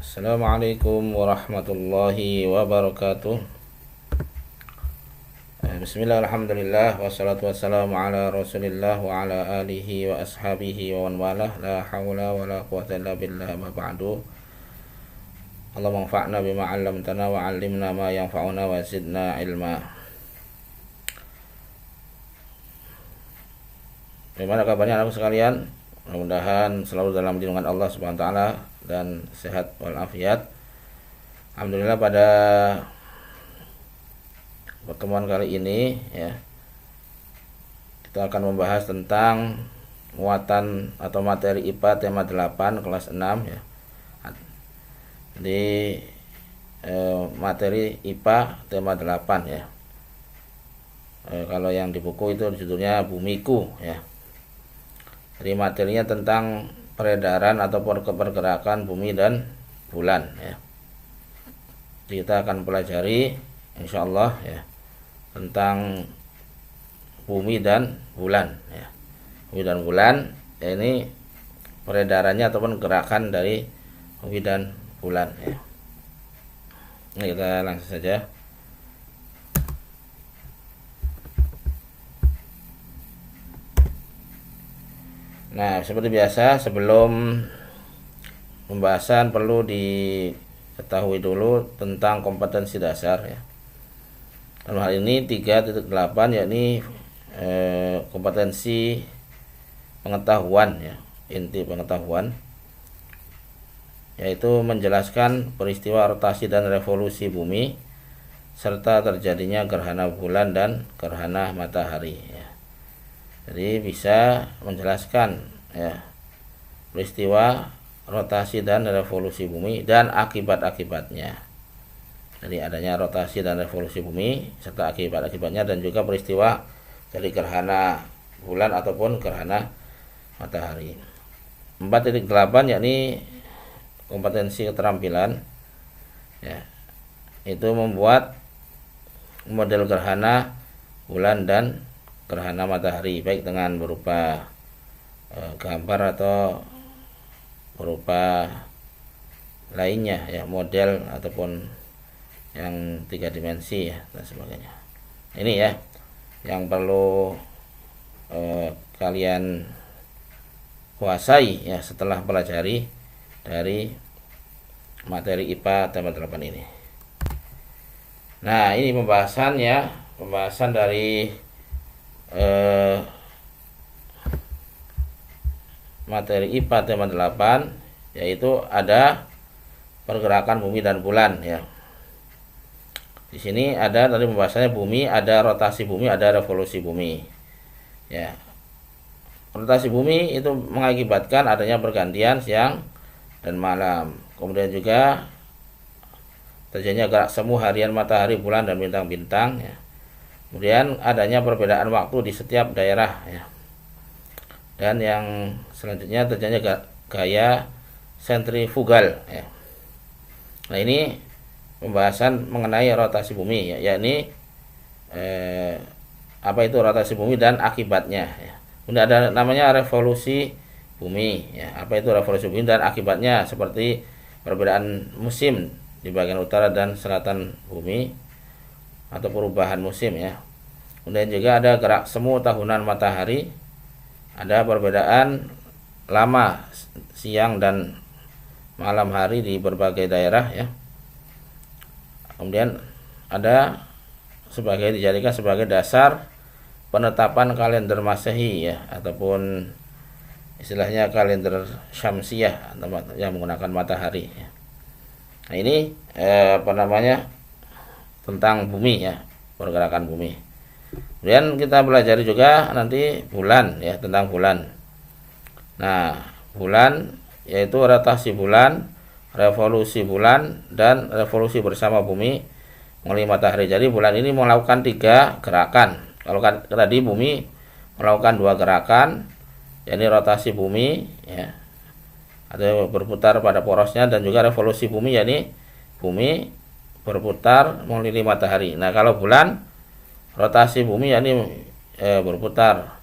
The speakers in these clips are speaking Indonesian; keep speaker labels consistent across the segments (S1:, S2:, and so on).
S1: Assalamualaikum warahmatullahi wabarakatuh. Bismillah, alhamdulillah, wassalatu wassalamu ala rasulillah wa ala alihi wa ashabihi wa man walah. La hawla wa la quwwata illa billah, ma ba'du. Allahumma anfa'na bima 'allamtana wa 'allimna ma yanfa'una wa zidna ilma. Bagaimana kabarnya anak sekalian? Mudah-mudahan selalu dalam lindungan Allah Subhanahu wa taala dan sehat walafiat. Alhamdulillah, pada pertemuan kali ini ya, kita akan membahas tentang muatan atau materi IPA tema 8 kelas 6 ya. Di materi IPA tema 8 ya. Kalau yang di buku itu judulnya Bumiku ya. Jadi materinya tentang peredaran ataupun pergerakan bumi dan bulan ya. Kita akan pelajari insyaallah ya tentang bumi dan bulan ya. Bumi dan bulan ya, ini peredarannya ataupun gerakan dari bumi dan bulan ya. Nah, kita langsung saja. Nah, seperti biasa, sebelum pembahasan perlu diketahui dulu tentang kompetensi dasar ya. Dalam hal ini 3.8 yakni kompetensi pengetahuan ya, inti pengetahuan, yaitu menjelaskan peristiwa rotasi dan revolusi bumi serta terjadinya gerhana bulan dan gerhana matahari ya. Jadi bisa menjelaskan ya peristiwa rotasi dan revolusi bumi dan akibat-akibatnya. Jadi adanya rotasi dan revolusi bumi serta akibat-akibatnya, dan juga peristiwa dari gerhana bulan ataupun gerhana matahari. 4.8 yakni kompetensi keterampilan ya, itu membuat model gerhana bulan dan gerhana matahari, baik dengan berupa gambar atau berupa lainnya ya, model ataupun yang 3 dimensi ya dan sebagainya. Ini ya yang perlu kalian kuasai ya setelah pelajari dari materi IPA tema 8 ini. Nah, ini pembahasan dari materi IPA tema 8, yaitu ada pergerakan bumi dan bulan ya. Di sini ada tadi pembahasannya bumi, ada rotasi bumi, ada revolusi bumi. Ya. Rotasi bumi itu mengakibatkan adanya pergantian siang dan malam. Kemudian juga terjadinya gerak semu harian matahari, bulan dan bintang-bintang ya. Kemudian adanya perbedaan waktu di setiap daerah ya. Dan yang selanjutnya terjadinya gaya sentrifugal ya. Nah, ini pembahasan mengenai rotasi bumi ya, yakni apa itu rotasi bumi dan akibatnya ya. Kemudian ada namanya revolusi bumi ya. Apa itu revolusi bumi dan akibatnya, seperti perbedaan musim di bagian utara dan selatan bumi atau perubahan musim ya. Kemudian juga ada gerak semu tahunan matahari, ada perbedaan lama siang dan malam hari di berbagai daerah ya. Kemudian ada dijadikan sebagai dasar penetapan kalender Masehi ya, ataupun istilahnya kalender Syamsiyah yang menggunakan matahari ya. Nah, ini tentang bumi ya, pergerakan bumi. Kemudian kita pelajari juga nanti bulan ya, tentang bulan. Nah, bulan yaitu rotasi bulan, revolusi bulan, dan revolusi bersama bumi mengelilingi matahari. Jadi bulan ini melakukan 3 gerakan. Kalau tadi bumi melakukan 2 gerakan, yakni rotasi bumi ya, atau berputar pada porosnya, dan juga revolusi bumi, yakni bumi berputar mengelilingi matahari. Nah, kalau bulan rotasi bumi yakni berputar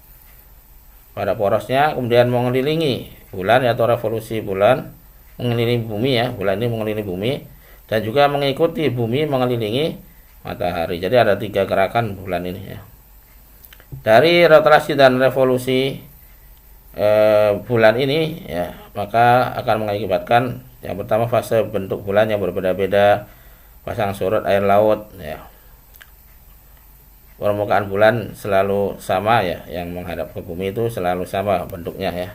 S1: pada porosnya, kemudian mengelilingi bulan atau revolusi bulan, mengelilingi bumi ya, bulan ini mengelilingi bumi dan juga mengikuti bumi mengelilingi matahari. Jadi ada 3 gerakan bulan ini ya. Dari rotasi dan revolusi bulan ini ya, maka akan mengakibatkan yang pertama fase bentuk bulan yang berbeda-beda, pasang surut air laut ya. Permukaan bulan selalu sama ya, yang menghadap ke bumi itu selalu sama bentuknya ya,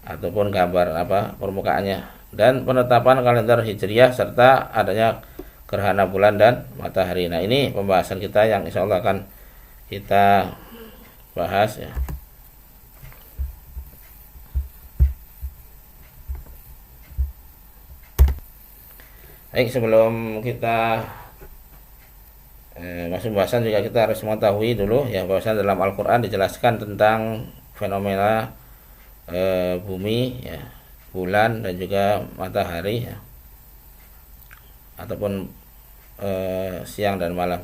S1: ataupun gambar permukaannya, dan penetapan kalender hijriah serta adanya gerhana bulan dan matahari. Nah, ini pembahasan kita yang insya Allah akan kita bahas ya. Baik, sebelum kita masuk pembahasan juga kita harus mengetahui dulu ya, bahwasanya dalam Al-Quran dijelaskan tentang fenomena bumi ya, bulan dan juga matahari ya, ataupun siang dan malam.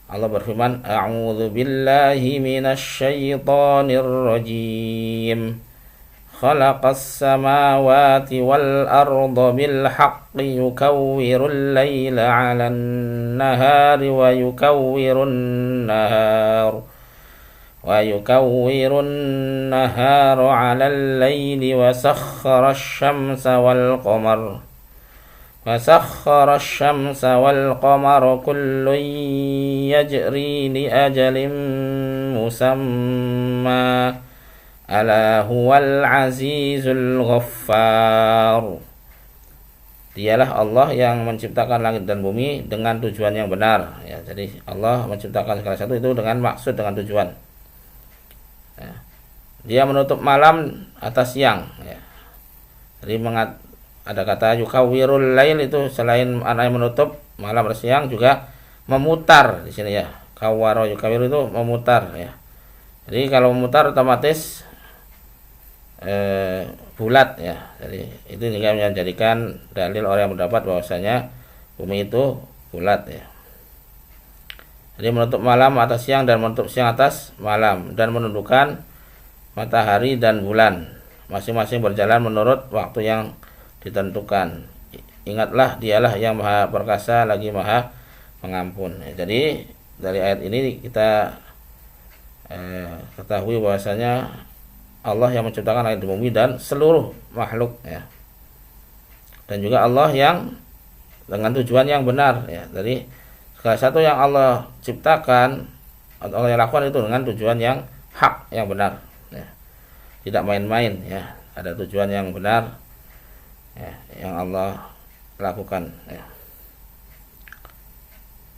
S1: Allah berfirman, A'udzu billahi minasy syaithanir rajim. Khalaqas samawati wal arda bil haqqi yukawwirul laila 'alan nahari wa yukawwirun nahara 'alal laili wa sakhkhara asy-syamsa wal qamara kullun yajri li ajalin musamma ala huwal azizul ghaffar. Dialah Allah yang menciptakan langit dan bumi dengan tujuan yang benar ya. Jadi Allah menciptakan segala sesuatu itu dengan maksud, dengan tujuan ya. Dia menutup malam atas siang ya. Jadi ada kata yukawwirul lail, itu selain anai menutup malam dan siang juga memutar di sini ya. Kawwara yukawwir itu memutar ya. Jadi kalau memutar otomatis bulat ya. Jadi itu juga menjadikan dalil orang yang mendapat bahwasanya bumi itu bulat ya. Jadi menutup malam atas siang dan menutup siang atas malam, dan menundukkan matahari dan bulan masing-masing berjalan menurut waktu yang ditentukan. Ingatlah dialah yang maha perkasa lagi maha pengampun ya. Jadi dari ayat ini kita ketahui bahwasanya Allah yang menciptakan langit dan bumi dan seluruh makhluk ya. Dan juga Allah yang dengan tujuan yang benar ya. Jadi segala satu yang Allah ciptakan atau Allah yang lakukan itu dengan tujuan yang hak, yang benar ya. Tidak main-main ya. Ada tujuan yang benar ya, yang Allah lakukan ya.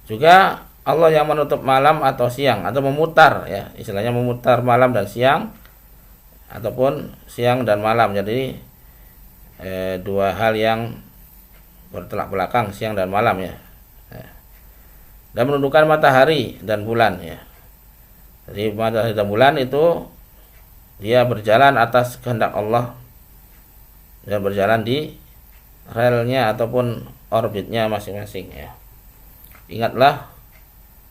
S1: Juga Allah yang menutup malam atau siang, atau memutar ya, istilahnya memutar malam dan siang ataupun siang dan malam. Jadi dua hal yang bertolak belakang, siang dan malam ya. Dan menundukkan matahari dan bulan ya. Jadi matahari dan bulan itu dia berjalan atas kehendak Allah dan berjalan di relnya ataupun orbitnya masing-masing ya. Ingatlah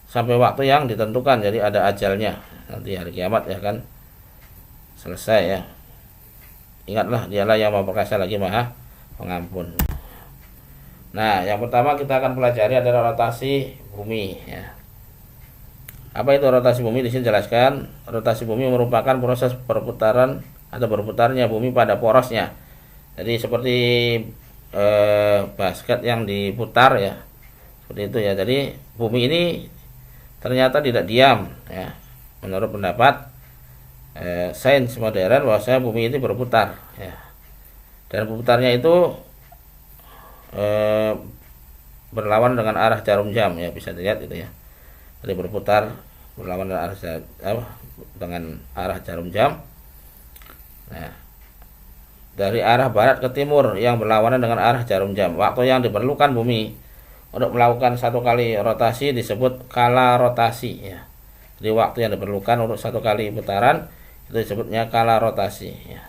S1: sampai waktu yang ditentukan, jadi ada ajalnya, nanti hari kiamat ya kan selesai ya. Ingatlah dialah yang maha perkasa lagi maha pengampun. Nah, yang pertama kita akan pelajari adalah rotasi bumi ya. Apa itu rotasi bumi? Di sini jelaskan, rotasi bumi merupakan proses perputaran atau berputarnya bumi pada porosnya. Jadi seperti basket yang diputar ya, seperti itu ya. Jadi bumi ini ternyata tidak diam ya. Menurut pendapat sains modern, bahwasanya bumi ini berputar ya. Dan berputarnya itu berlawan dengan arah jarum jam ya, bisa dilihat itu ya. Jadi berputar berlawan dengan arah jarum jam. Nah, dari arah barat ke timur yang berlawanan dengan arah jarum jam. Waktu yang diperlukan bumi untuk melakukan satu kali rotasi disebut kala rotasi ya. Jadi waktu yang diperlukan untuk satu kali putaran itu disebutnya kala rotasi ya.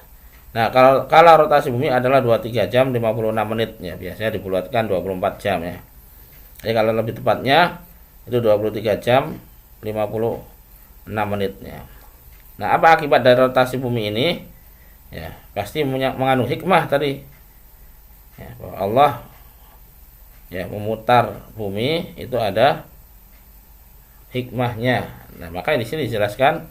S1: Nah, kalau kala rotasi bumi adalah 23 jam 56 menit ya. Biasanya dibulatkan 24 jam ya. Jadi kalau lebih tepatnya itu 23 jam 56 menit ya. Nah, apa akibat dari rotasi bumi ini? Ya, pasti mengandung hikmah tadi. Allah ya memutar bumi itu ada hikmahnya. Nah, maka di sini dijelaskan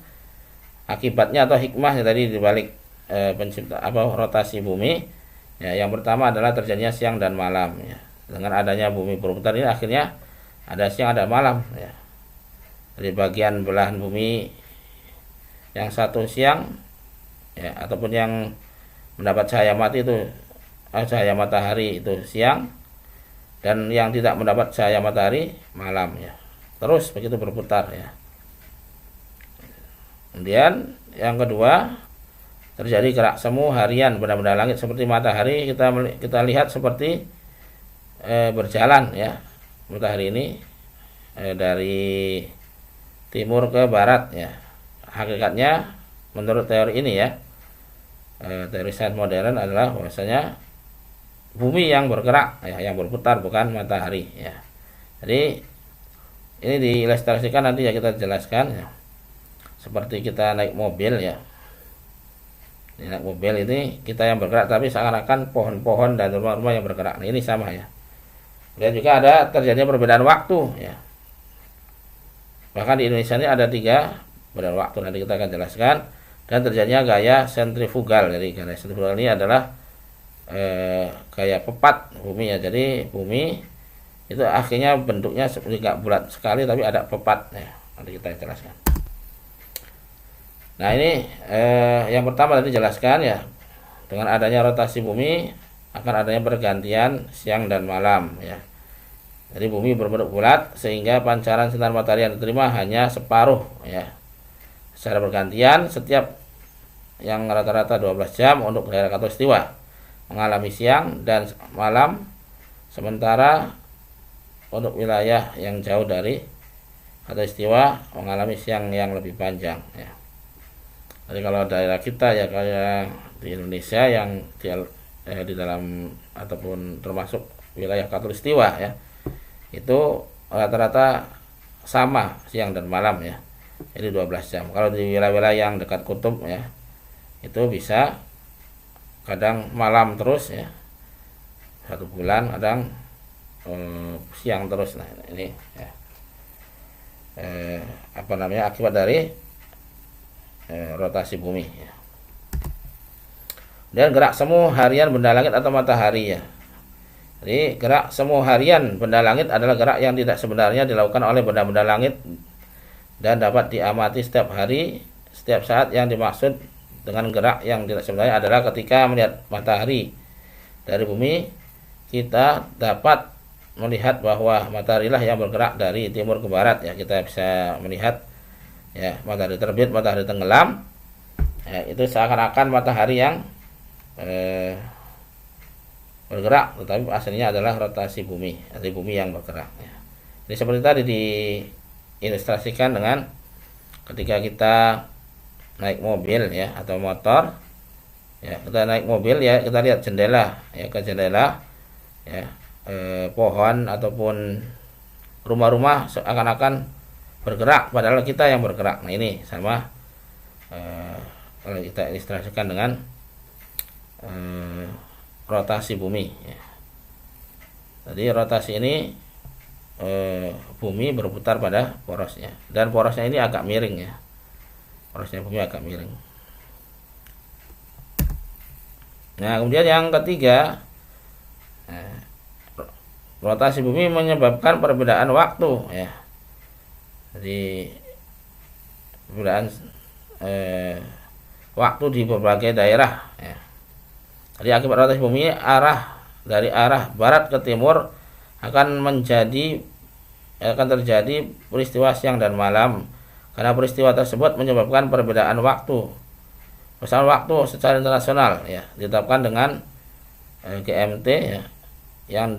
S1: akibatnya atau hikmahnya tadi dibalik pencipta rotasi bumi. Ya, yang pertama adalah terjadinya siang dan malam ya. Dengan adanya bumi berputar ini akhirnya ada siang ada malam ya. Dari bagian belahan bumi yang satu siang ya, ataupun yang mendapat cahaya matahari itu siang, dan yang tidak mendapat cahaya matahari malam ya. Terus begitu berputar ya. Kemudian yang kedua, terjadi gerak semu harian benda-benda langit seperti matahari. Kita lihat seperti berjalan ya. Matahari ini dari timur ke barat ya. Hakikatnya menurut teori ini ya, teori sains modern adalah bahwasanya bumi yang bergerak ya, yang berputar, bukan matahari ya. Jadi ini diilustrasikan nanti ya, kita jelaskan ya. Seperti kita naik mobil ya. Naik mobil ini kita yang bergerak, tapi seakan-akan pohon-pohon dan rumah-rumah yang bergerak. Nah, ini sama ya. Dan juga ada terjadinya perbedaan waktu ya. Bahkan di Indonesia ini ada 3 perbedaan waktu, nanti kita akan jelaskan. Dan terjadinya gaya sentrifugal. Jadi gaya sentrifugal ini adalah gaya pepat bumi ya. Jadi bumi itu akhirnya bentuknya seperti nggak bulat sekali, tapi ada pepat ya. Nanti kita jelaskan. Nah, ini yang pertama tadi jelaskan ya, dengan adanya rotasi bumi akan adanya pergantian siang dan malam ya. Jadi bumi berbentuk bulat sehingga pancaran sinar matahari yang diterima hanya separuh ya. Secara bergantian setiap yang rata-rata 12 jam untuk daerah khatulistiwa mengalami siang dan malam, sementara untuk wilayah yang jauh dari khatulistiwa mengalami siang yang lebih panjang ya. Jadi kalau daerah kita ya kayak di Indonesia yang di dalam ataupun termasuk wilayah khatulistiwa ya, itu rata-rata sama siang dan malam ya. Jadi 12 jam. Kalau di wilayah-wilayah yang dekat kutub ya, itu bisa kadang malam terus ya. 1 bulan kadang siang terus. Nah, ini ya. Akibat dari rotasi bumi ya. Dan gerak semu harian benda langit atau matahari ya. Jadi gerak semu harian benda langit adalah gerak yang tidak sebenarnya dilakukan oleh benda-benda langit dan dapat diamati setiap hari, setiap saat. Yang dimaksud dengan gerak yang tidak sebenarnya adalah ketika melihat matahari dari bumi, kita dapat melihat bahwa matahari lah yang bergerak dari timur ke barat ya. Kita bisa melihat ya, matahari terbit, matahari tenggelam ya, itu seakan-akan matahari yang bergerak, tetapi aslinya adalah rotasi bumi, dari bumi yang bergerak ya. Jadi seperti tadi diilustrasikan dengan ketika kita naik mobil ya atau motor ya. Kita naik mobil ya, kita lihat jendela ya, ke jendela ya, pohon ataupun rumah-rumah seakan-akan bergerak, padahal kita yang bergerak. Nah, ini sama kalau kita ilustrasikan dengan rotasi bumi ya. Jadi rotasi ini bumi berputar pada porosnya, dan porosnya ini agak miring ya. Porosnya bumi agak miring. Nah, kemudian yang ketiga, rotasi bumi menyebabkan perbedaan waktu ya. Jadi perbedaan waktu di berbagai daerah ya. Jadi akibat rotasi bumi dari arah barat ke timur akan terjadi peristiwa siang dan malam, karena peristiwa tersebut menyebabkan perbedaan waktu. Persamaan waktu secara internasional ya ditetapkan dengan GMT ya, yang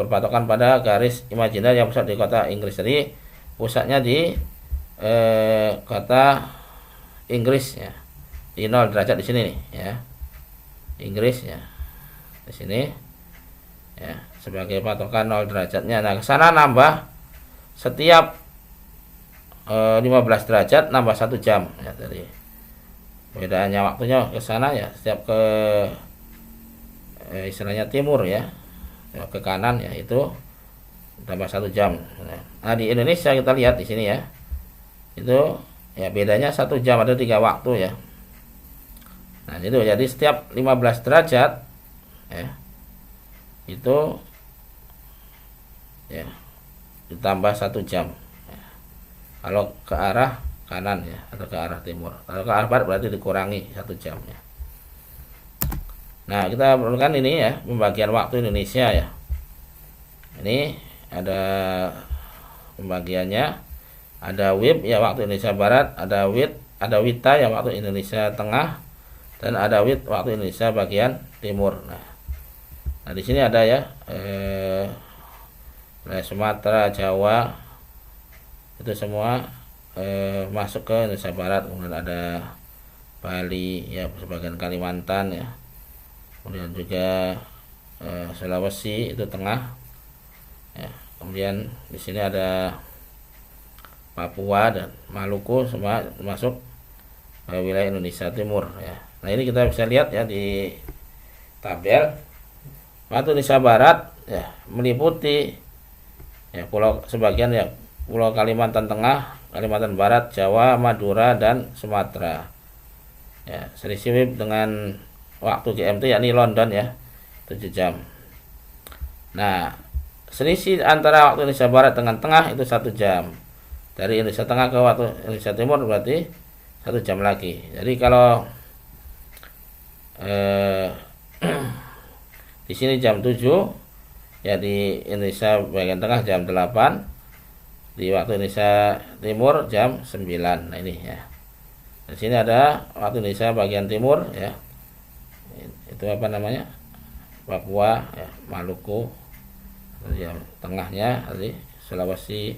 S1: berpatokan pada garis imajiner yang pusat di kota Inggris. Jadi pusatnya di kota Inggris ya, di 0 derajat di sini nih ya, Inggris ya, di sini ya sebagai patokan 0 derajatnya. Nah, ke sana nambah setiap 15 derajat nambah 1 jam ya. Jadi bedanya waktunya ke sana ya, setiap ke istilahnya timur ya, ya, ke kanan ya itu tambah 1 jam. Nah di Indonesia kita lihat di sini ya, itu ya bedanya 1 jam, ada 3 waktu ya. Nah itu jadi setiap 15 derajat ya itu ya ditambah 1 jam ya. Kalau ke arah kanan ya atau ke arah timur. Kalau ke arah barat berarti dikurangi 1 jam ya. Nah kita perlukan ini ya pembagian waktu Indonesia ya. Ini ada pembagiannya, ada WIB ya waktu Indonesia Barat, ada WITA ya waktu Indonesia Tengah, dan ada WIT waktu Indonesia bagian timur. Nah di sini ada ya Sumatera, Jawa itu semua masuk ke Indonesia Barat. Kemudian ada Bali ya, sebagian Kalimantan ya, kemudian juga Sulawesi itu tengah ya. Kemudian di sini ada Papua dan Maluku semua masuk wilayah Indonesia Timur ya. Nah ini kita bisa lihat ya di tabel waktu Indonesia Barat ya meliputi ya pulau sebagian ya Pulau Kalimantan Tengah, Kalimantan Barat, Jawa, Madura, dan Sumatera. Ya, selisih WIB dengan waktu GMT yakni London ya 7 jam. Nah, selisih antara waktu Indonesia Barat dengan Tengah itu 1 jam. Dari Indonesia Tengah ke waktu Indonesia Timur berarti 1 jam lagi. Jadi kalau di sini jam 7 ya, di Indonesia bagian tengah jam 8, di waktu Indonesia Timur jam 9. Nah ini ya. Di sini ada waktu Indonesia bagian timur ya. Itu apa namanya? Papua ya, Maluku. Ya, tengahnya tadi Sulawesi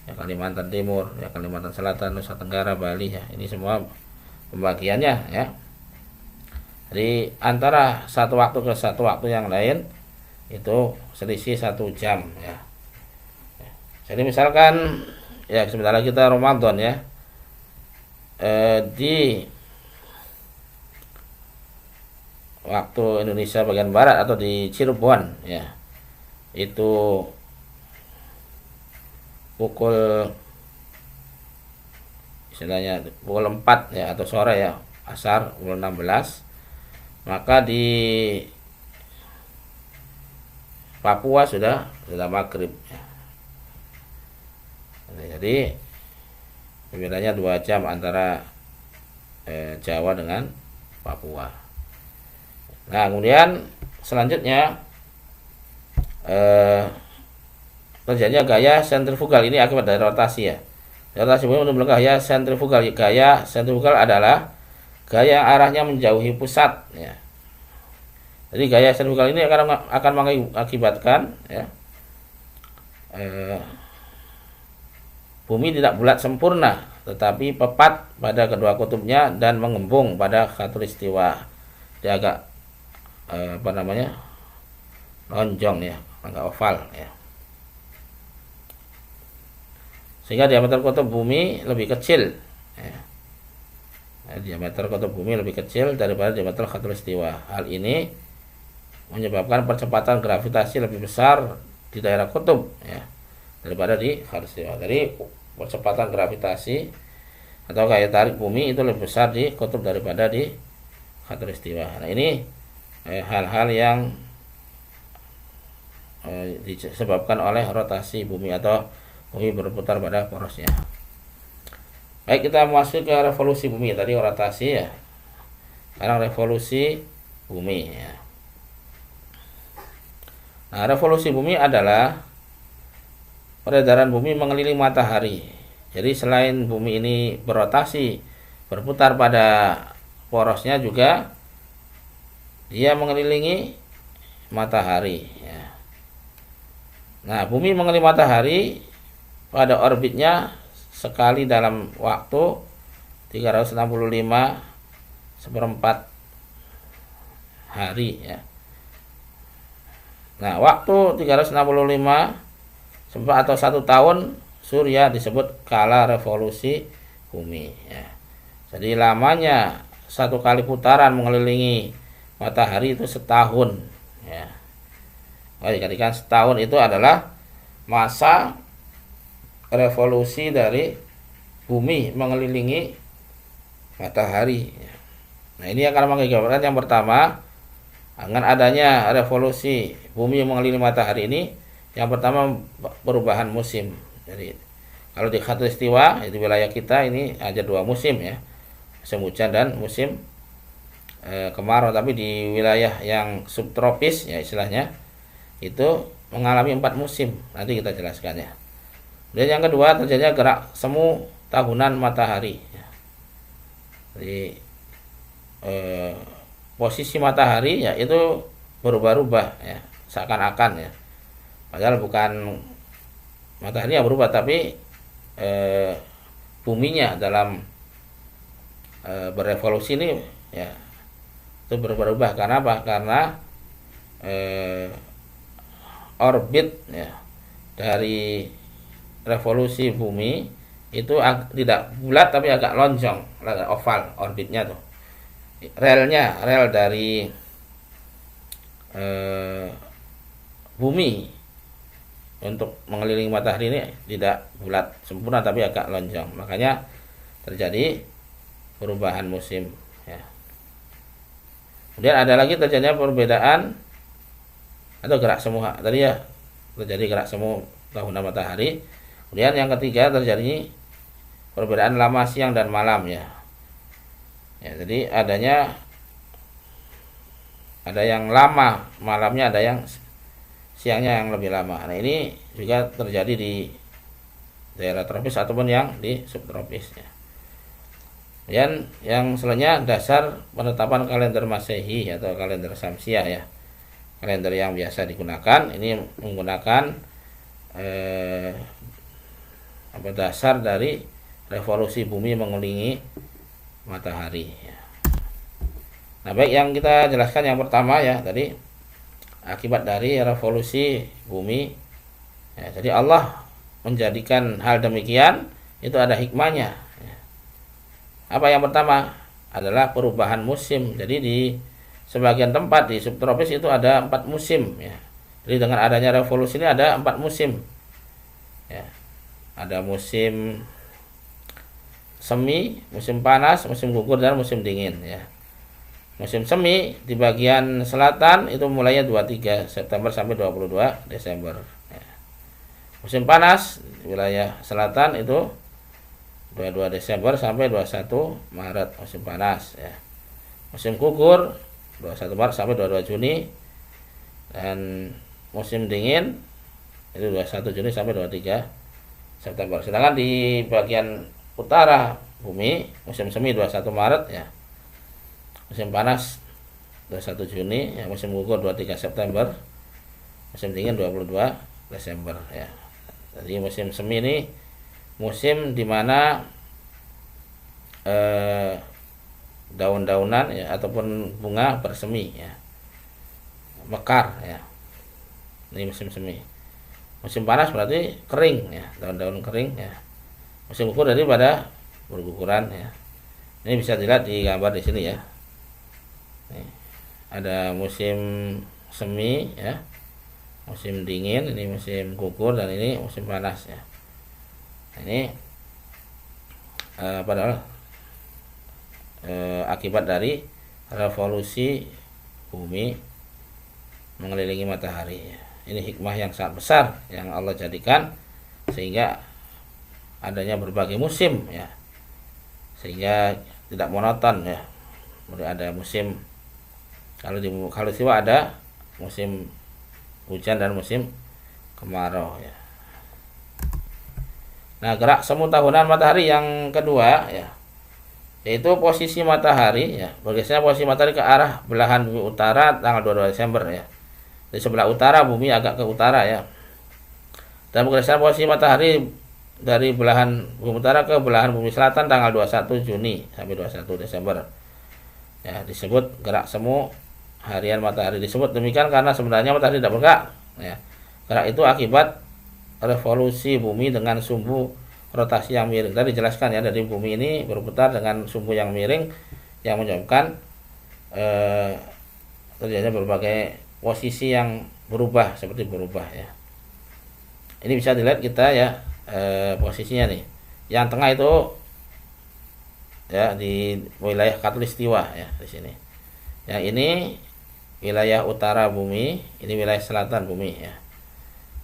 S1: ya, Kalimantan Timur ya, Kalimantan Selatan, Nusa Tenggara, Bali ya. Ini semua pembagiannya ya. Jadi antara satu waktu ke satu waktu yang lain itu selisih 1 jam ya. Jadi misalkan ya sebentar lagi kita Ramadan ya, di waktu Indonesia bagian barat atau di Cirebon ya itu pukul istilahnya pukul 4 ya atau sore ya, asar pukul 16, maka di Papua sudah maghrib ya. Jadi bedanya 2 jam antara Jawa dengan Papua. Nah kemudian selanjutnya terjadinya gaya sentrifugal. Ini akibat dari rotasi ya. Rotasi bumi menimbulkan gaya sentrifugal. Gaya sentrifugal adalah gaya yang arahnya menjauhi pusat ya. Jadi gaya sentrifugal ini akan mengakibatkan ya, bumi tidak bulat sempurna, tetapi pepat pada kedua kutubnya dan mengembung pada khatulistiwa. Dia agak lonjong ya, agak oval ya. Sehingga diameter kutub bumi lebih kecil ya. Diameter kutub bumi lebih kecil daripada diameter khatulistiwa. Hal ini menyebabkan percepatan gravitasi lebih besar di daerah kutub ya daripada di khatulistiwa. Jadi percepatan gravitasi atau gaya tarik bumi itu lebih besar di kutub daripada di khatulistiwa. Nah ini hal-hal yang disebabkan oleh rotasi bumi atau bumi berputar pada porosnya. Baik, kita masuk ke revolusi bumi. Tadi rotasi ya, sekarang revolusi bumi ya. Nah revolusi bumi adalah peredaran bumi mengelilingi matahari. Jadi selain bumi ini berotasi, berputar pada porosnya, juga dia mengelilingi matahari ya. Nah bumi mengelilingi matahari pada orbitnya sekali dalam waktu 365/4 hari ya. Nah waktu 365 atau 1 tahun surya disebut kala revolusi bumi ya. Jadi lamanya satu kali putaran mengelilingi matahari itu setahun ya. Oh, dikatakan setahun itu adalah masa revolusi dari bumi mengelilingi matahari. Nah, ini akan mengakibatkan yang pertama, dengan adanya revolusi bumi yang mengelilingi matahari ini, yang pertama perubahan musim. Jadi kalau di khatulistiwa itu wilayah kita ini ada dua musim ya, musim hujan dan musim kemarau. Tapi di wilayah yang subtropis ya istilahnya itu mengalami 4 musim. Nanti kita jelaskan ya. Dan yang kedua terjadinya gerak semu tahunan matahari. Jadi posisi matahari ya itu berubah-ubah ya, seakan-akan ya. Padahal bukan matahari yang berubah, tapi buminya dalam berevolusi ini ya itu berubah-ubah. Karena apa? Karena orbit ya dari revolusi bumi itu tidak bulat tapi agak lonjong, agak oval orbitnya tuh. Rel dari bumi untuk mengelilingi matahari ini tidak bulat sempurna tapi agak lonjong. Makanya terjadi perubahan musim ya. Kemudian ada lagi terjadinya perbedaan atau gerak semu tadi ya, terjadi gerak semu tahunan matahari. Kemudian yang ketiga terjadi perbedaan lama siang dan malam ya. Ya, jadi ada yang lama malamnya, ada yang siangnya yang lebih lama. Nah, ini juga terjadi di daerah tropis ataupun yang di subtropis ya. Dan yang selanjutnya dasar penetapan kalender Masehi atau kalender Syamsiah ya. Kalender yang biasa digunakan ini menggunakan dasar dari revolusi bumi mengelilingi matahari ya. Nah, baik, yang kita jelaskan yang pertama ya tadi akibat dari revolusi bumi ya, jadi Allah menjadikan hal demikian itu ada hikmahnya ya. Apa yang pertama adalah perubahan musim. Jadi di sebagian tempat di subtropis itu ada 4 musim ya. Jadi dengan adanya revolusi ini ada 4 musim ya. Ada musim semi, musim panas, musim gugur, dan musim dingin ya. Musim semi di bagian selatan itu mulainya 23 September sampai 22 Desember ya. Musim panas di wilayah selatan itu 22 Desember sampai 21 Maret musim panas ya. Musim gugur 21 Maret sampai 22 Juni, dan musim dingin itu 21 Juni sampai 23 September. Sedangkan di bagian utara bumi musim semi 21 Maret ya. Musim panas 21 Juni ya, musim gugur 23 September, musim dingin 22 Desember ya. Jadi musim semi ini musim dimana daun-daunan ya ataupun bunga bersemi ya, mekar ya. Ini musim semi. Musim panas berarti kering ya, daun-daun kering ya. Musim gugur daripada berguguran ya. Ini bisa dilihat di gambar di sini ya. Nih, ada musim semi ya, musim dingin, ini musim gugur, dan ini musim panas ya. Ini padahal akibat dari revolusi bumi mengelilingi matahari ya. Ini hikmah yang sangat besar yang Allah jadikan sehingga adanya berbagai musim ya, sehingga tidak monoton ya. Ada musim, kalau khatulistiwa ada musim hujan dan musim kemarau ya. Nah, gerak semu tahunan matahari yang kedua ya, yaitu posisi matahari ya. Bergesernya posisi matahari ke arah belahan bumi utara tanggal 22 Desember ya. Di sebelah utara bumi agak ke utara ya. Dan bergeser posisi matahari dari belahan bumi utara ke belahan bumi selatan tanggal 21 Juni sampai 21 Desember. Ya, disebut gerak semu harian matahari. Disebut demikian karena sebenarnya matahari tidak bergerak ya. Gerak itu akibat revolusi bumi dengan sumbu rotasi yang miring. Tadi dijelaskan ya, dari bumi ini berputar dengan sumbu yang miring yang menyebabkan terjadinya berbagai posisi yang berubah, seperti berubah ya. Ini bisa dilihat kita ya, posisinya nih. Yang tengah itu ya di wilayah Khatulistiwa ya di sini. Yang ini wilayah utara bumi, ini wilayah selatan bumi ya.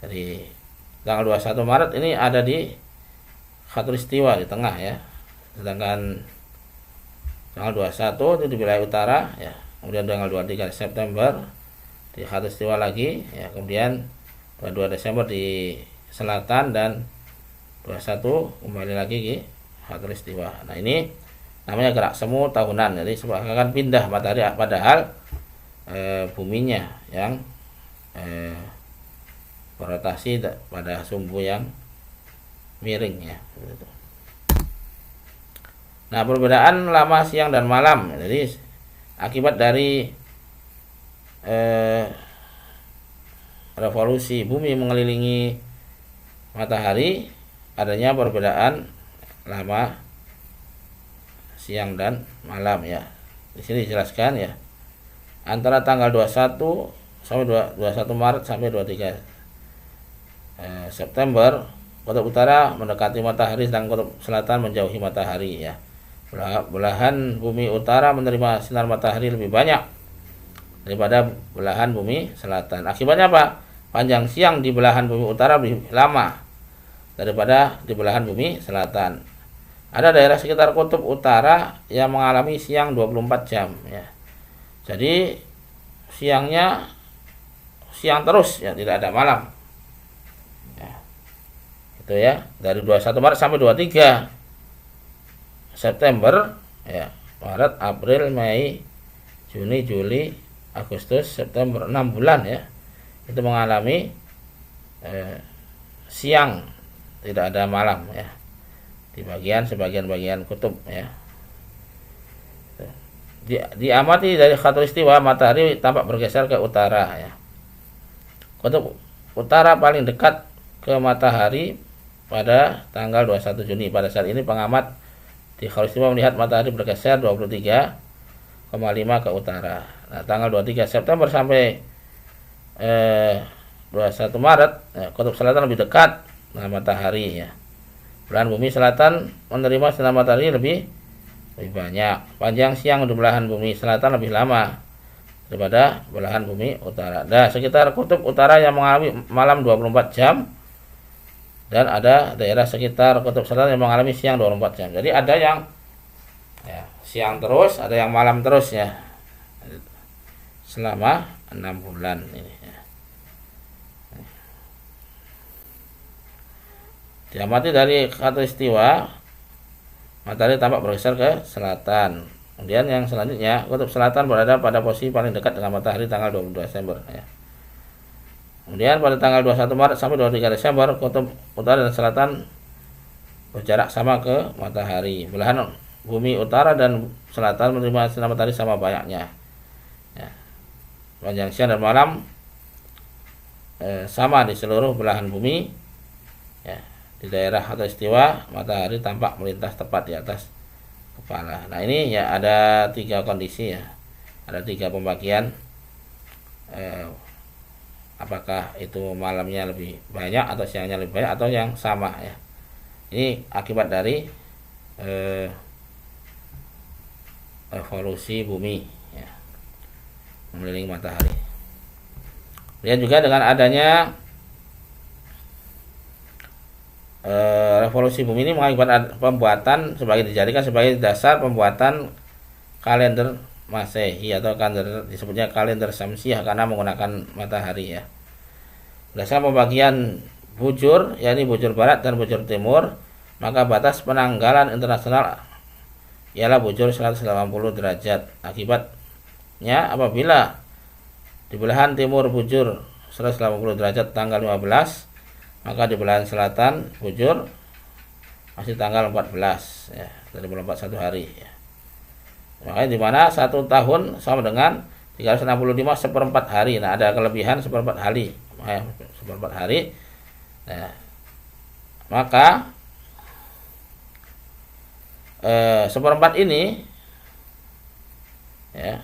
S1: Jadi tanggal 21 Maret ini ada di Khatulistiwa di tengah ya. Sedangkan tanggal 21 itu di wilayah utara ya. Kemudian tanggal 23 September di Khatulistiwa lagi ya. Kemudian 22 Desember di selatan dan 21 kembali lagi ke Khatulistiwa. Nah, ini namanya gerak semu tahunan. Jadi akan pindah matahari, padahal buminya yang berotasi pada sumbu yang miring ya. Nah, perbedaan lama siang dan malam. Jadi akibat dari revolusi bumi mengelilingi matahari, adanya perbedaan lama siang dan malam ya. Di sini dijelaskan ya. Antara tanggal 21 sampai 21 Maret sampai 23 September, kutub utara mendekati matahari sedang kutub selatan menjauhi matahari ya. Belahan bumi utara menerima sinar matahari lebih banyak daripada belahan bumi selatan. Akibatnya apa? Panjang siang di belahan bumi utara lebih lama daripada di belahan bumi selatan. Ada daerah sekitar kutub utara yang mengalami siang 24 jam ya. Jadi siangnya siang terus ya, tidak ada malam. Ya. Itu ya, dari 21 Maret sampai 23 September ya. Maret, April, Mei, Juni, Juli, Agustus, September, 6 bulan ya. Itu mengalami siang, tidak ada malam ya, di sebagian kutub ya. Diamati dari Khatulistiwa, matahari tampak bergeser ke utara ya. Kutub utara paling dekat ke matahari pada tanggal 21 Juni. Pada saat ini pengamat di Khatulistiwa melihat matahari bergeser 23,5 ke utara. Nah, tanggal 23 September sampai 21 Maret ya, kutub selatan lebih dekat dengan matahari ya. Belahan bumi selatan menerima sinar matahari lebih banyak. Panjang siang di belahan bumi selatan lebih lama daripada belahan bumi utara. Nah, sekitar kutub utara yang mengalami malam 24 jam dan ada daerah sekitar kutub selatan yang mengalami siang 24 jam. Jadi ada yang ya, siang terus, ada yang malam terus ya. Selama 6 bulan ini ya. Diamati dari Khatulistiwa, matahari tampak bergeser ke selatan. Kemudian yang selanjutnya, kutub selatan berada pada posisi paling dekat dengan matahari tanggal 22 Desember ya. Kemudian pada tanggal 21 Maret sampai 23 Desember, kutub utara dan selatan berjarak sama ke matahari. Belahan bumi utara dan selatan menerima sinar matahari sama banyaknya ya. Panjang siang dan malam sama di seluruh belahan bumi ya. Di daerah Khatulistiwa, matahari tampak melintas tepat di atas kepala. Nah, ini ya ada 3 kondisi ya. Ada 3 pembagian. Apakah itu malamnya lebih banyak atau siangnya lebih banyak atau yang sama ya. Ini akibat dari evolusi bumi ya, mengelilingi matahari. Kemudian juga dengan adanya revolusi bumi ini mengakibatkan pembuatan dijadikan sebagai dasar pembuatan kalender Masehi atau kalender disebutnya kalender Syamsiah karena menggunakan matahari ya. Berdasarkan pembagian bujur, yakni bujur barat dan bujur timur, maka batas penanggalan internasional ialah bujur 180 derajat. Akibatnya apabila di belahan timur bujur 180 derajat tanggal 15, maka di belahan selatan bujur masih tanggal 14 ya, dari 1 hari ya. Makanya di mana 1 tahun sama dengan 365 seperempat hari. Nah, ada kelebihan seperempat hari. Seperempat hari. Nah, maka seperempat ini ya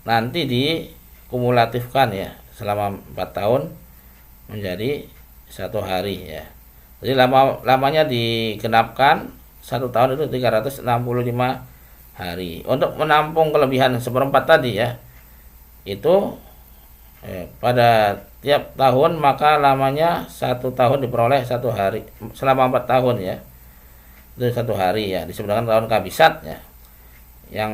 S1: nanti dikumulatifkan ya selama 4 tahun menjadi 1 hari ya. Jadi lamanya digenapkan 1 tahun itu 365 hari. Untuk menampung kelebihan seperempat tadi ya, itu pada tiap tahun maka lamanya 1 tahun diperoleh 1 hari selama 4 tahun ya. Itu 1 hari ya, disebutkan tahun kabisat ya, yang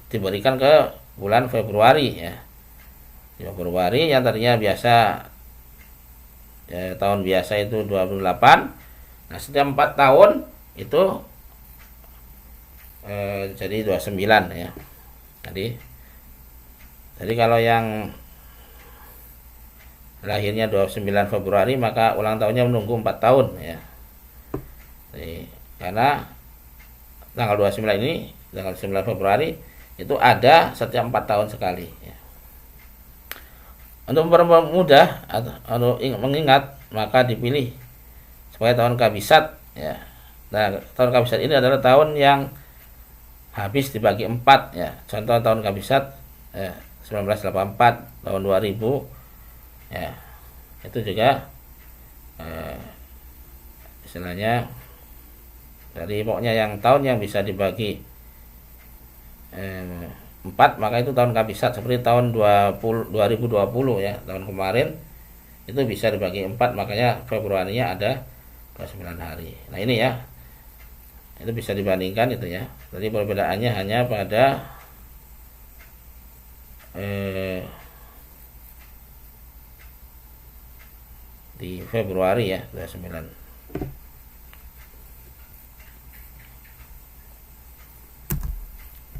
S1: diberikan ke bulan Februari ya. Februari yang tadinya biasa ya, tahun biasa itu 28. Nah, setiap 4 tahun itu jadi 29 ya. Jadi kalau yang lahirnya 29 Februari maka ulang tahunnya menunggu 4 tahun ya. Jadi, karena tanggal 29 ini, tanggal 9 Februari itu ada setiap 4 tahun sekali ya. Untuk mempermudah atau mengingat maka dipilih supaya tahun kabisat ya. Nah, tahun kabisat ini adalah tahun yang habis dibagi 4 ya. Contoh tahun kabisat 1984, tahun 2000 ya. Itu juga istilahnya dari pokoknya yang tahun yang bisa dibagi 4, maka itu tahun kabisat. Seperti tahun 2020 ya, tahun kemarin itu bisa dibagi 4, makanya Februarinya ada 29 hari. Nah ini ya, itu bisa dibandingkan itu ya. Jadi perbedaannya hanya pada di Februari ya, 29.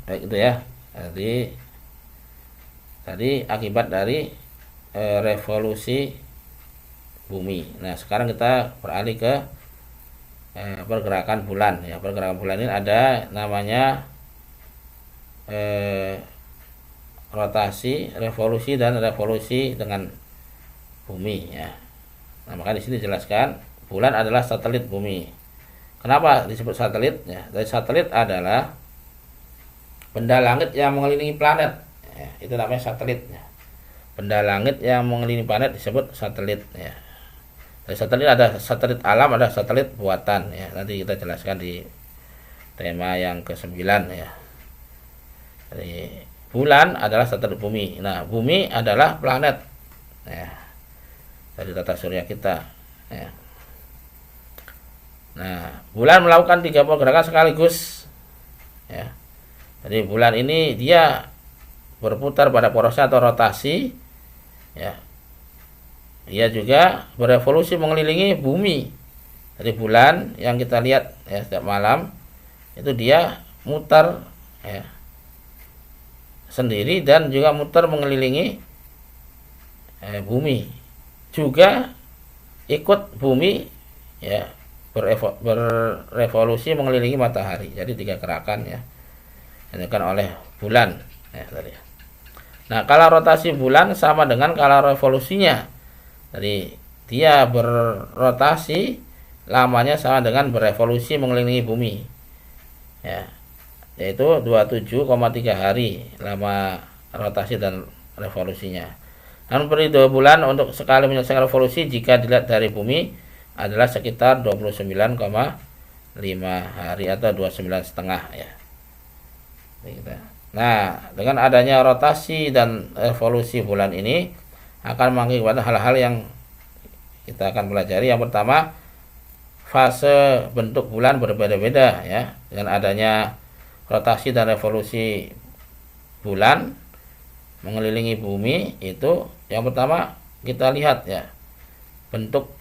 S1: Baik itu ya. Tadi akibat dari revolusi bumi. Nah, sekarang kita beralih ke pergerakan bulan ya. Pergerakan bulan ini ada namanya rotasi, revolusi, dan revolusi dengan bumi ya. Nah, maka di sini dijelaskan bulan adalah satelit bumi. Kenapa disebut satelit ya? Dari satelit adalah benda langit yang mengelilingi planet ya, itu namanya satelit ya. Benda langit yang mengelilingi planet disebut satelit ya. Dari satelit ada satelit alam, ada satelit buatan ya. Nanti kita jelaskan di tema yang ke-9 ya. Jadi bulan adalah satelit bumi. Nah, bumi adalah planet ya, dari tata surya kita ya. Nah, bulan melakukan 3 pergerakan sekaligus ya. Jadi bulan ini dia berputar pada porosnya atau rotasi ya. Dia juga berevolusi mengelilingi bumi. Jadi bulan yang kita lihat ya setiap malam itu dia mutar ya sendiri dan juga mutar mengelilingi bumi. Juga ikut bumi ya berevolusi mengelilingi matahari. Jadi 3 gerakan ya dilakukan oleh bulan ya tadi. Nah, kala rotasi bulan sama dengan kala revolusinya. Jadi dia berrotasi lamanya sama dengan berevolusi mengelilingi bumi ya, yaitu 27,3 hari lama rotasi dan revolusinya. Namun periode bulan untuk sekali menyelesaikan revolusi jika dilihat dari bumi adalah sekitar 29,5 hari atau 29,5 ya. Nah, dengan adanya rotasi dan revolusi bulan ini akan mengakibatkan hal-hal yang kita akan pelajari. Yang pertama, fase bentuk bulan berbeda-beda ya. Dengan adanya rotasi dan revolusi bulan mengelilingi bumi itu, yang pertama kita lihat ya, bentuk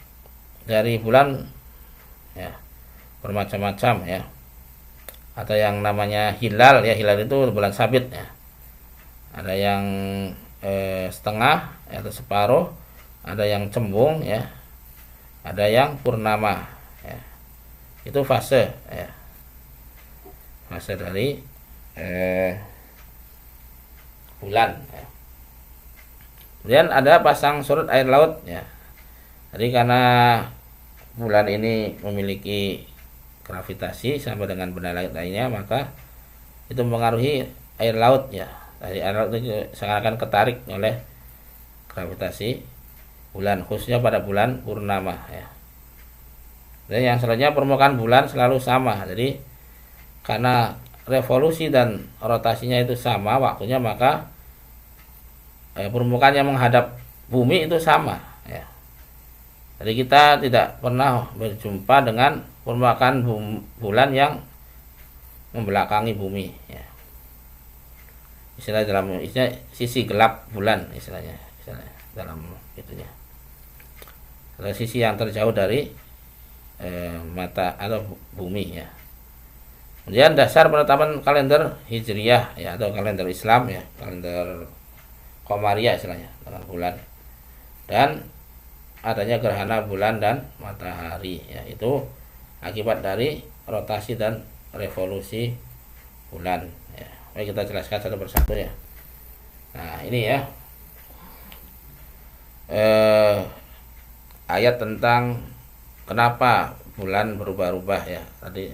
S1: dari bulan ya bermacam-macam ya. Atau yang namanya hilal ya, hilal itu bulan sabit ya. Ada yang setengah atau separuh, ada yang cembung ya, ada yang purnama ya. Itu fase ya, fase dari bulan ya. Kemudian ada pasang surut air laut ya. Jadi karena bulan ini memiliki gravitasi sama dengan benda langit lainnya, maka itu mempengaruhi air laut ya. Dari anak itu seakan-akan ketarik oleh gravitasi bulan, khususnya pada bulan purnama ya. Dan yang selanjutnya permukaan bulan selalu sama. Jadi karena revolusi dan rotasinya itu sama waktunya, maka permukaan yang menghadap bumi itu sama ya. Jadi kita tidak pernah berjumpa dengan permukaan bulan yang membelakangi bumi ya. Istilah sisi gelap bulan istilahnya dalam itunya. Ada sisi yang terjauh dari mata atau bumi ya. Kemudian dasar penetapan kalender Hijriyah ya, atau kalender Islam ya, kalender Qamariyah istilahnya dengan bulan. Dan adanya gerhana bulan dan matahari ya, itu akibat dari rotasi dan revolusi bulan ya. Mari kita jelaskan satu persatu ya. Nah ini ya ayat tentang kenapa bulan berubah-ubah ya, tadi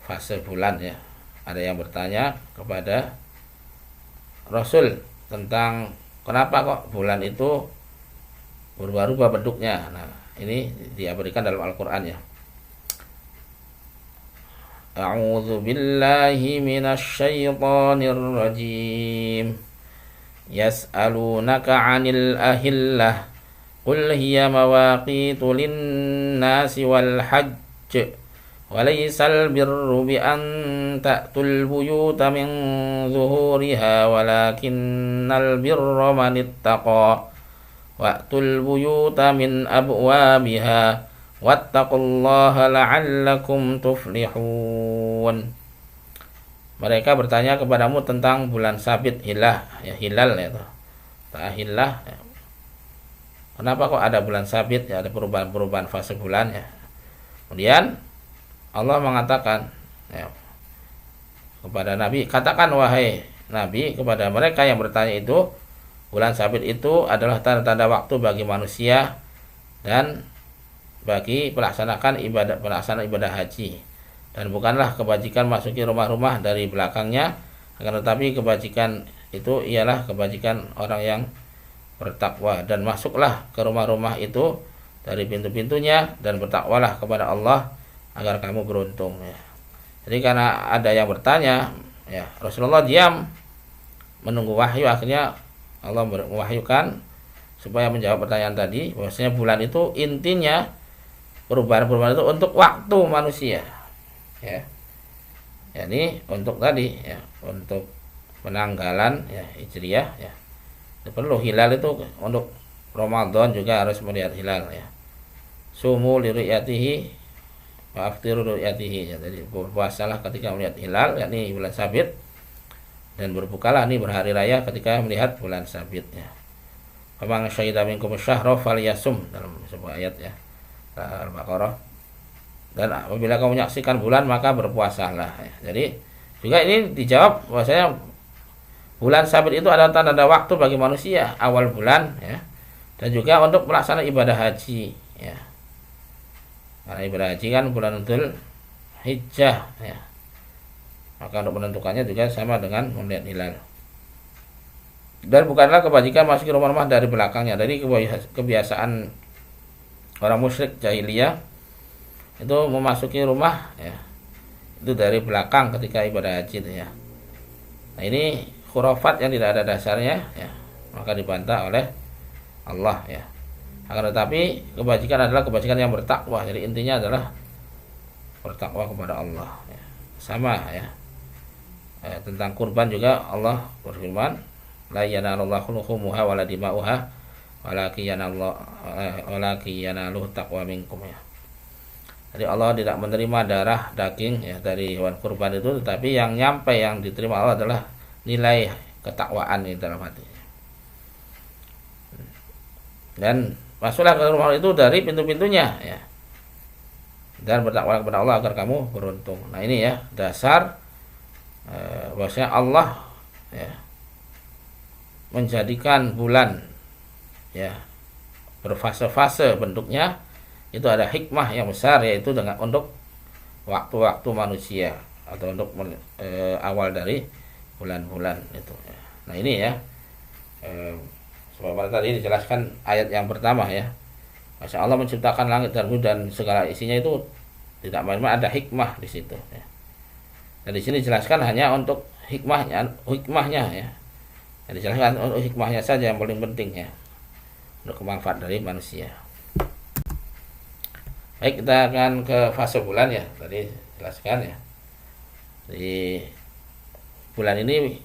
S1: fase bulan ya. Ada yang bertanya kepada Rasul tentang kenapa kok bulan itu berubah-ubah bentuknya. Nah ini diberikan dalam Al-Quran ya. A'udzu billahi minasy syaithanir rajim. Yas'alunaka 'anil ahillah qul hiya mawaqitu lin-nasi wal hajj walaysal birru bi an ta'tul buyuta min zuhuriha walakinnal birra man ittaqa wa'tul buyuta min abwabiha wattaqullaha la'allakum tuflihun. Mereka bertanya kepadamu tentang bulan sabit hilal ya, hilal ya, hilal ya. Kenapa kok ada bulan sabit ya, ada perubahan-perubahan fase bulan ya. Kemudian Allah mengatakan ya, kepada Nabi, katakan wahai Nabi kepada mereka yang bertanya itu, bulan sabit itu adalah tanda-tanda waktu bagi manusia dan bagi pelaksanaan ibadah haji, dan bukanlah kebajikan masuki rumah-rumah dari belakangnya, akan tetapi kebajikan itu ialah kebajikan orang yang bertakwa, dan masuklah ke rumah-rumah itu dari pintu-pintunya dan bertakwalah kepada Allah agar kamu beruntung ya. Jadi karena ada yang bertanya ya, Rasulullah diam menunggu wahyu, akhirnya Allah mewahyukan supaya menjawab pertanyaan tadi, bahwasanya bulan itu intinya perubahan-perubahan itu untuk waktu manusia ya. Ini untuk tadi ya, untuk penanggalan ya Hijriyah ya. Perlu hilal itu untuk Ramadan juga harus melihat hilal ya. Sumu li ru'yatihi wa aftiru ru'yatihi ya. Jadi berpuasalah ketika melihat hilal yakni bulan sabit, dan berbukalah nih berhari raya ketika melihat bulan sabit ya. Faman syahida minkum syahra falyasum, dalam sebuah ayat ya Al-Baqarah. Dan apabila kamu menyaksikan bulan maka berpuasalah ya. Jadi juga ini dijawab bahwasanya bulan sabit itu adalah tanda waktu bagi manusia, awal bulan ya, dan juga untuk pelaksanaan ibadah haji ya. Karena ibadah haji kan bulan Dzul Hijjah ya. Maka untuk menentukannya juga sama dengan melihat hilal. Dan bukanlah kebajikan masuk ke rumah-rumah dari belakangnya. Dari kebiasaan orang musyrik jahiliyah itu memasuki rumah ya, itu dari belakang ketika ibadah haji itu ya. Nah ini khurafat yang tidak ada dasarnya ya, maka dibantah oleh Allah ya. Akan tetapi kebajikan adalah kebajikan yang bertakwa. Jadi intinya adalah bertakwa kepada Allah ya. Sama ya. Tentang kurban juga Allah berfirman, la yanalullahu luhumuha wala dima'uha walakin yanaluhu taqwa minkum ya. Jadi Allah tidak menerima darah daging ya dari hewan kurban itu, tetapi yang nyampe yang diterima Allah adalah nilai ketakwaan di dalam hati. Dan masuklah ke rumah itu dari pintu-pintunya ya. Dan bertakwa kepada Allah agar kamu beruntung. Nah ini ya dasar bahwasanya Allah ya menjadikan bulan ya berfase-fase bentuknya, itu ada hikmah yang besar, yaitu dengan untuk waktu-waktu manusia atau untuk awal dari bulan-bulan itu ya. Nah ini ya, sebagaimana tadi dijelaskan ayat yang pertama ya. Masya Allah menciptakan langit dan bumi dan segala isinya itu tidak main-main, ada hikmah di situ ya. Dan di sini dijelaskan hanya untuk hikmahnya ya. Yang dijelaskan untuk hikmahnya saja yang paling penting ya, untuk kemanfaat dari manusia. Baik, kita akan ke fase bulan ya. Tadi jelaskan ya. Di bulan ini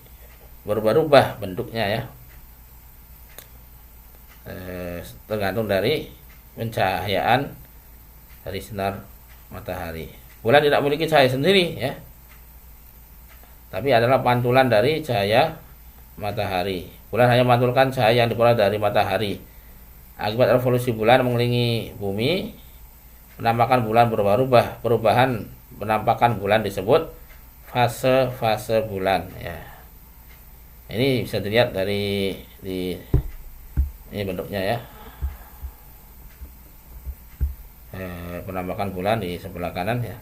S1: berubah-ubah bentuknya ya. Tergantung dari pencahayaan dari sinar matahari. Bulan tidak memiliki cahaya sendiri ya, tapi adalah pantulan dari cahaya matahari. Bulan hanya memantulkan cahaya yang diperoleh dari matahari. Akibat revolusi bulan mengelilingi bumi, penampakan bulan berubah-ubah. Perubahan penampakan bulan disebut fase-fase bulan ya. Ini bisa dilihat dari ini bentuknya ya. Penampakan bulan di sebelah kanan ya.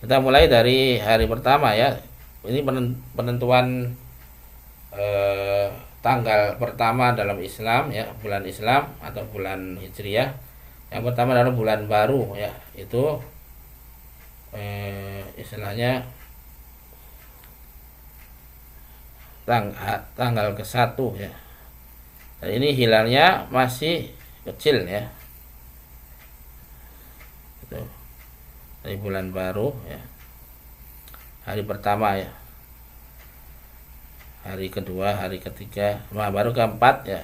S1: Kita mulai dari hari pertama ya. Ini penentuan tanggal pertama dalam Islam ya, bulan Islam atau bulan Hijriah. Yang pertama adalah bulan baru ya, itu istilahnya tanggal ke-1 ya. Dan ini hilalnya masih kecil ya. Itu dari bulan baru ya. Hari pertama ya. Hari kedua, hari ketiga, baru keempat ya.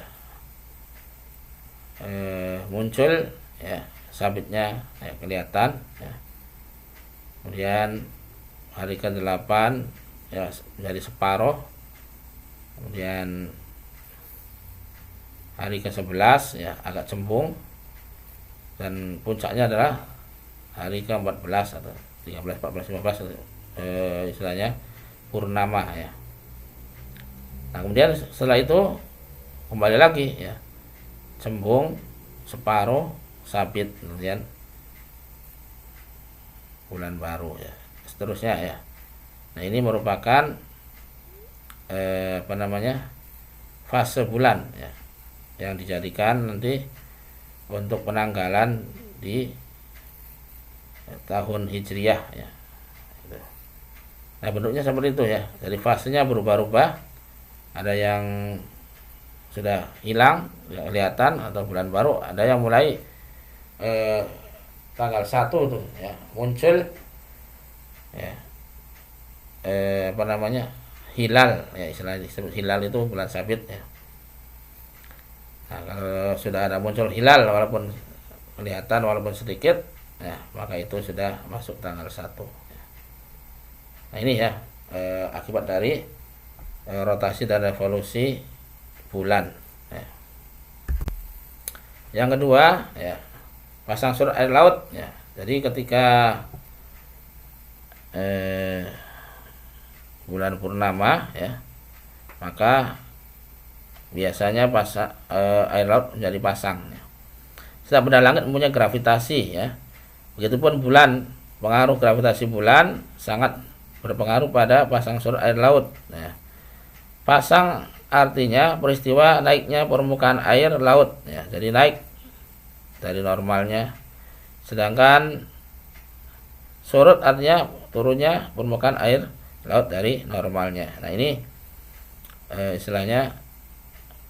S1: Muncul ya, sabitnya ya, kelihatan ya. Kemudian hari ke-8 ya menjadi separuh. Kemudian hari ke-11 ya agak cembung, dan puncaknya adalah hari ke-14 atau 13, 14, 15 istilahnya purnama ya. Nah, kemudian setelah itu kembali lagi ya, cembung, separuh, sabit, kemudian bulan baru ya, seterusnya ya. Nah, ini merupakan fase bulan ya, yang dijadikan nanti untuk penanggalan di tahun Hijriah ya. Nah, bentuknya seperti itu ya. Jadi fasenya berubah-ubah. Ada yang sudah hilang, tidak kelihatan, atau bulan baru. Ada yang mulai tanggal 1 tuh ya, muncul ya, hilal ya, istilahnya disebut hilal, itu bulan sabit ya. Nah, kalau sudah ada muncul hilal walaupun kelihatan walaupun sedikit ya, maka itu sudah masuk tanggal 1 ya. Nah, ini ya akibat dari rotasi dan revolusi bulan ya. Yang kedua ya, pasang surut air laut ya. Jadi ketika bulan purnama ya, maka biasanya air laut menjadi pasang ya. Setiap benda langit mempunyai gravitasi ya. Begitupun bulan, pengaruh gravitasi bulan sangat berpengaruh pada pasang surut air laut ya. Pasang artinya peristiwa naiknya permukaan air laut ya. Jadi naik dari normalnya. Sedangkan surut artinya turunnya permukaan air laut dari normalnya. Nah, ini istilahnya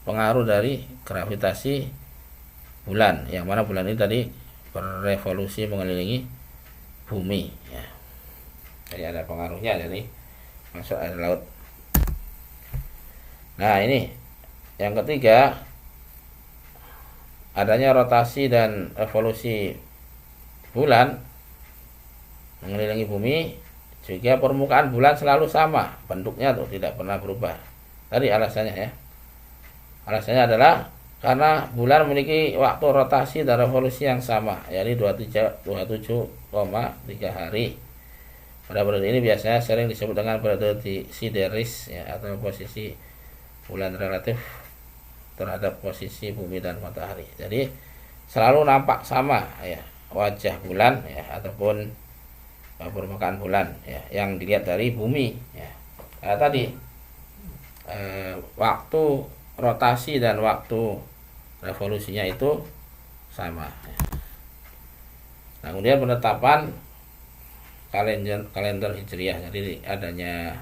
S1: pengaruh dari gravitasi bulan, yang mana bulan ini tadi berevolusi mengelilingi bumi ya. Jadi ada pengaruhnya dari masuk air laut. Nah, ini yang ketiga, adanya rotasi dan evolusi bulan mengelilingi bumi, juga permukaan bulan selalu sama bentuknya tuh, tidak pernah berubah. Tadi alasannya ya. Alasannya adalah karena bulan memiliki waktu rotasi dan revolusi yang sama, yaitu 27,3 hari. Pada periode ini biasanya sering disebut dengan periode sideris ya, atau posisi bulan relatif terhadap posisi bumi dan matahari. Jadi selalu nampak sama ya wajah bulan ya, ataupun permukaan bulan ya, yang dilihat dari bumi ya. Tadi waktu rotasi dan waktu revolusinya itu sama. Nah, kemudian penetapan kalender hijriah. Jadi adanya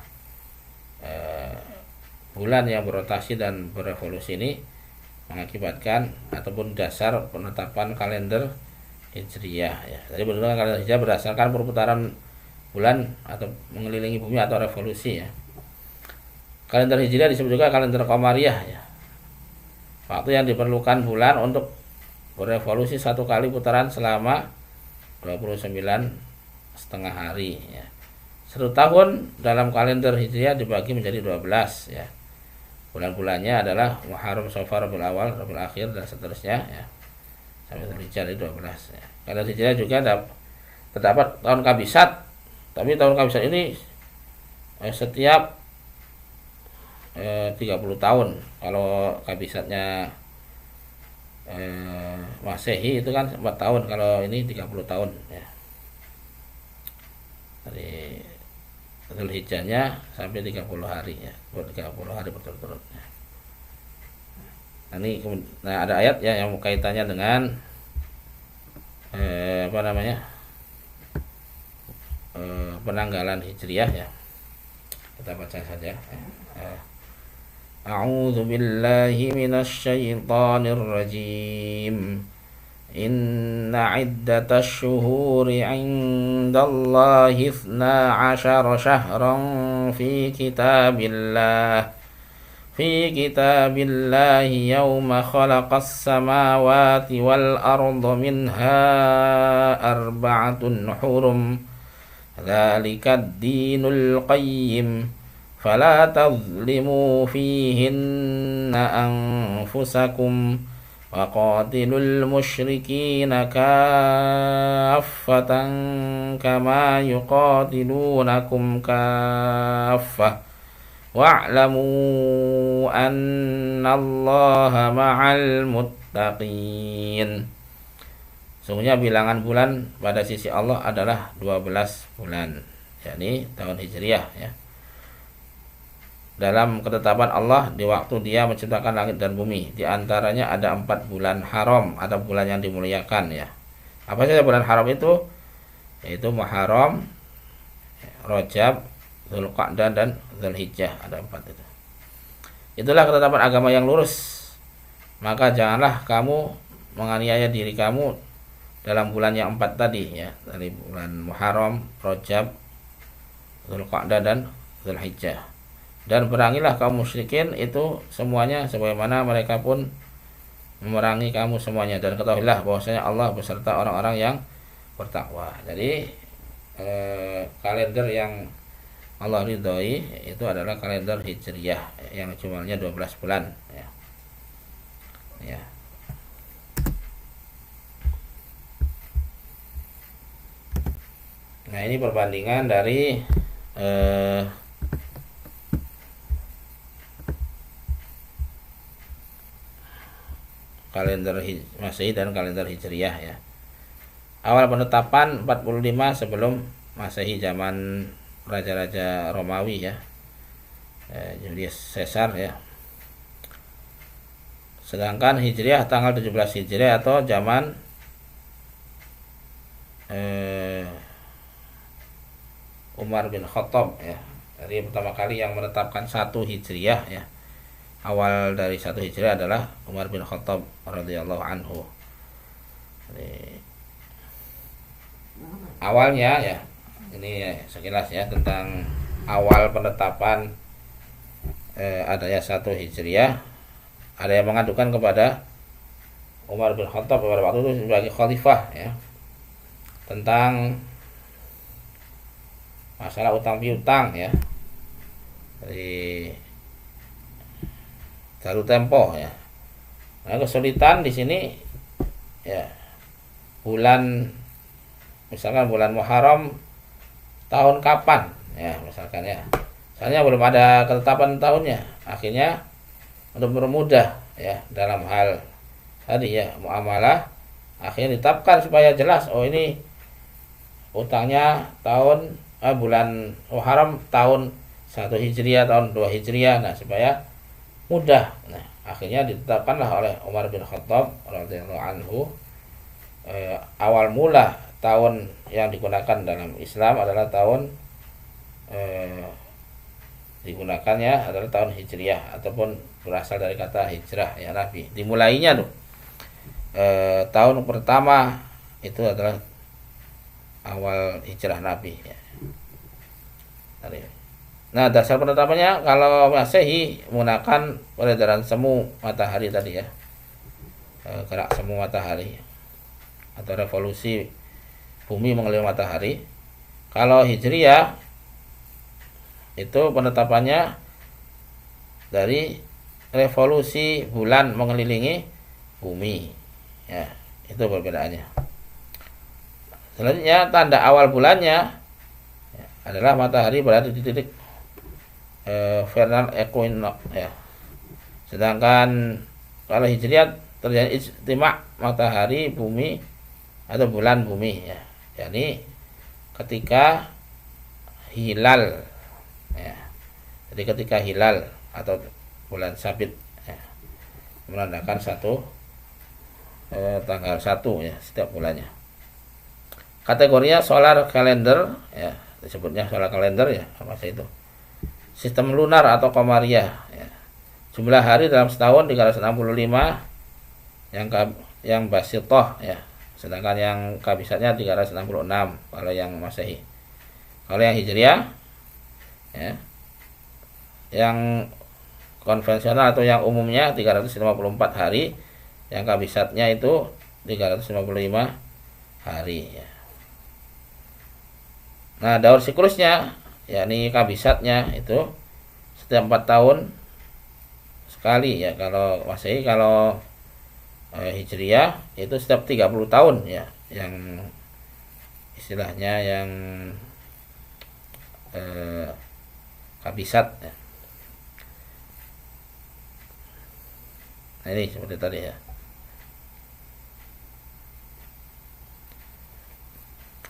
S1: bulan yang berotasi dan berevolusi ini mengakibatkan ataupun dasar penetapan kalender hijriah ya. Jadi bentuknya kalender hijriah berdasarkan perputaran bulan atau mengelilingi bumi atau revolusi ya. Kalender hijriah disebut juga kalender qamariyah ya. Waktu yang diperlukan bulan untuk berevolusi satu kali putaran selama 29 setengah hari ya. Satu tahun dalam kalender hijriah dibagi menjadi 12 ya. Bulan-bulannya adalah Muharram, Safar, Rabiul Awal, Rabiul Akhir dan seterusnya ya. Sampai Dzulhijjah 12 ya. Kalender hijriah juga terdapat tahun kabisat. Tapi tahun kabisat ini setiap 30 tahun. Kalau kabisatnya Masehi itu kan 4 tahun, kalau ini 30 tahun ya. Dari Dzulhijjahnya sampai 30 hari ya, 30 hari berturut-turut ya. Nah, ada ayat ya yang kaitannya dengan penanggalan hijriah ya. Kita baca saja. A'udzu billahi minasy syaithanir rajim. Inna iddatash syuhuri 'indallahi 12 syahran fi kitabillahi yawma khalaqas samawati wal arda minha arba'atun hurum dzalikad dinul qayyim fala tadhlimu fihinna anfusakum wa qatilul musyrikina kaffatan kama yuqatilunakum kaffah wa'lamu annallaha ma'al muttaqin. Sungguhnya bilangan bulan pada sisi Allah adalah 12 bulan, yakni tahun hijriah ya. Dalam ketetapan Allah di waktu Dia menciptakan langit dan bumi, di antaranya ada 4 bulan haram atau bulan yang dimuliakan ya. Apa saja bulan haram itu? Yaitu Muharram, Rajab, Dzulqa'dah dan Dzulhijjah, ada 4 itu. Itulah ketetapan agama yang lurus. Maka janganlah kamu menganiaya diri kamu dalam bulan yang 4 tadi ya, dari bulan Muharram, Rajab, Dzulqa'dah dan Dzulhijjah. Dan perangilah kaum musyrikin itu semuanya sebagaimana mereka pun memerangi kamu semuanya, dan ketahuilah bahwasanya Allah beserta orang-orang yang bertakwa. Jadi kalender yang Allah ridhoi itu adalah kalender hijriyah yang jumlahnya 12 bulan ya. Ya. Nah, ini perbandingan dari kalender Masehi dan kalender Hijriyah ya. Awal penetapan 45 sebelum Masehi, zaman raja-raja Romawi ya, Julius Caesar ya. Sedangkan Hijriyah tanggal 17 Hijriyah atau zaman Umar bin Khattab ya. Jadi pertama kali yang menetapkan 1 Hijriyah ya, awal dari 1 Hijriah adalah Umar bin Khattab radhiyallahu anhu. Jadi, awalnya ya, ini ya, sekilas ya tentang awal penetapan adanya 1 Hijriah. Ada yang mengadukan kepada Umar bin Khattab pada waktu itu sebagai khalifah ya, tentang masalah utang piutang ya. Jadi jatuh tempo ya. Nah, kesulitan di sini ya, bulan misalkan bulan Muharram tahun kapan ya, misalkan ya. Misalnya belum ada ketetapan tahunnya. Akhirnya untuk mempermudah ya dalam hal tadi ya muamalah, akhirnya ditetapkan supaya jelas, oh ini utangnya tahun bulan Muharram tahun 1 Hijriah, tahun 2 Hijriah. Nah, supaya mudah. Nah, akhirnya ditetapkanlah oleh Umar bin Khattab radhiyallahu anhu, awal mula tahun yang digunakan dalam Islam adalah tahun digunakannya adalah tahun Hijriah, ataupun berasal dari kata hijrah ya Nabi. Dimulainya tuh tahun pertama itu adalah awal hijrah Nabi ya. Nah, dasar penetapannya kalau Masehi menggunakan peredaran semu matahari tadi ya, gerak semu matahari atau revolusi bumi mengelilingi matahari. Kalau Hijriah itu penetapannya dari revolusi bulan mengelilingi bumi ya, itu perbedaannya. Selanjutnya tanda awal bulannya ya, adalah matahari berada di titik vernal equinox ya. Sedangkan kalau Hijriah terjadi ijtima matahari bumi atau bulan bumi ya, yakni ketika hilal ya. Jadi ketika hilal atau bulan sabit ya, menandakan tanggal 1 ya setiap bulannya. Kategorinya solar calendar ya, disebutnya solar calendar ya, apa sih itu? Sistem lunar atau komariah ya. Jumlah hari dalam setahun 365 yang basitoh ya, sedangkan yang kabisatnya 366 kalau yang Masehi. Kalau yang Hijriah ya, yang konvensional atau yang umumnya 354 hari, yang kabisatnya itu 355 hari ya. Nah, daur siklusnya yakni kabisatnya itu setiap 4 tahun sekali ya kalau Masehi. Kalau Hijriah itu setiap 30 tahun ya, yang istilahnya yang kabisat ya. Nah, ini seperti tadi ya.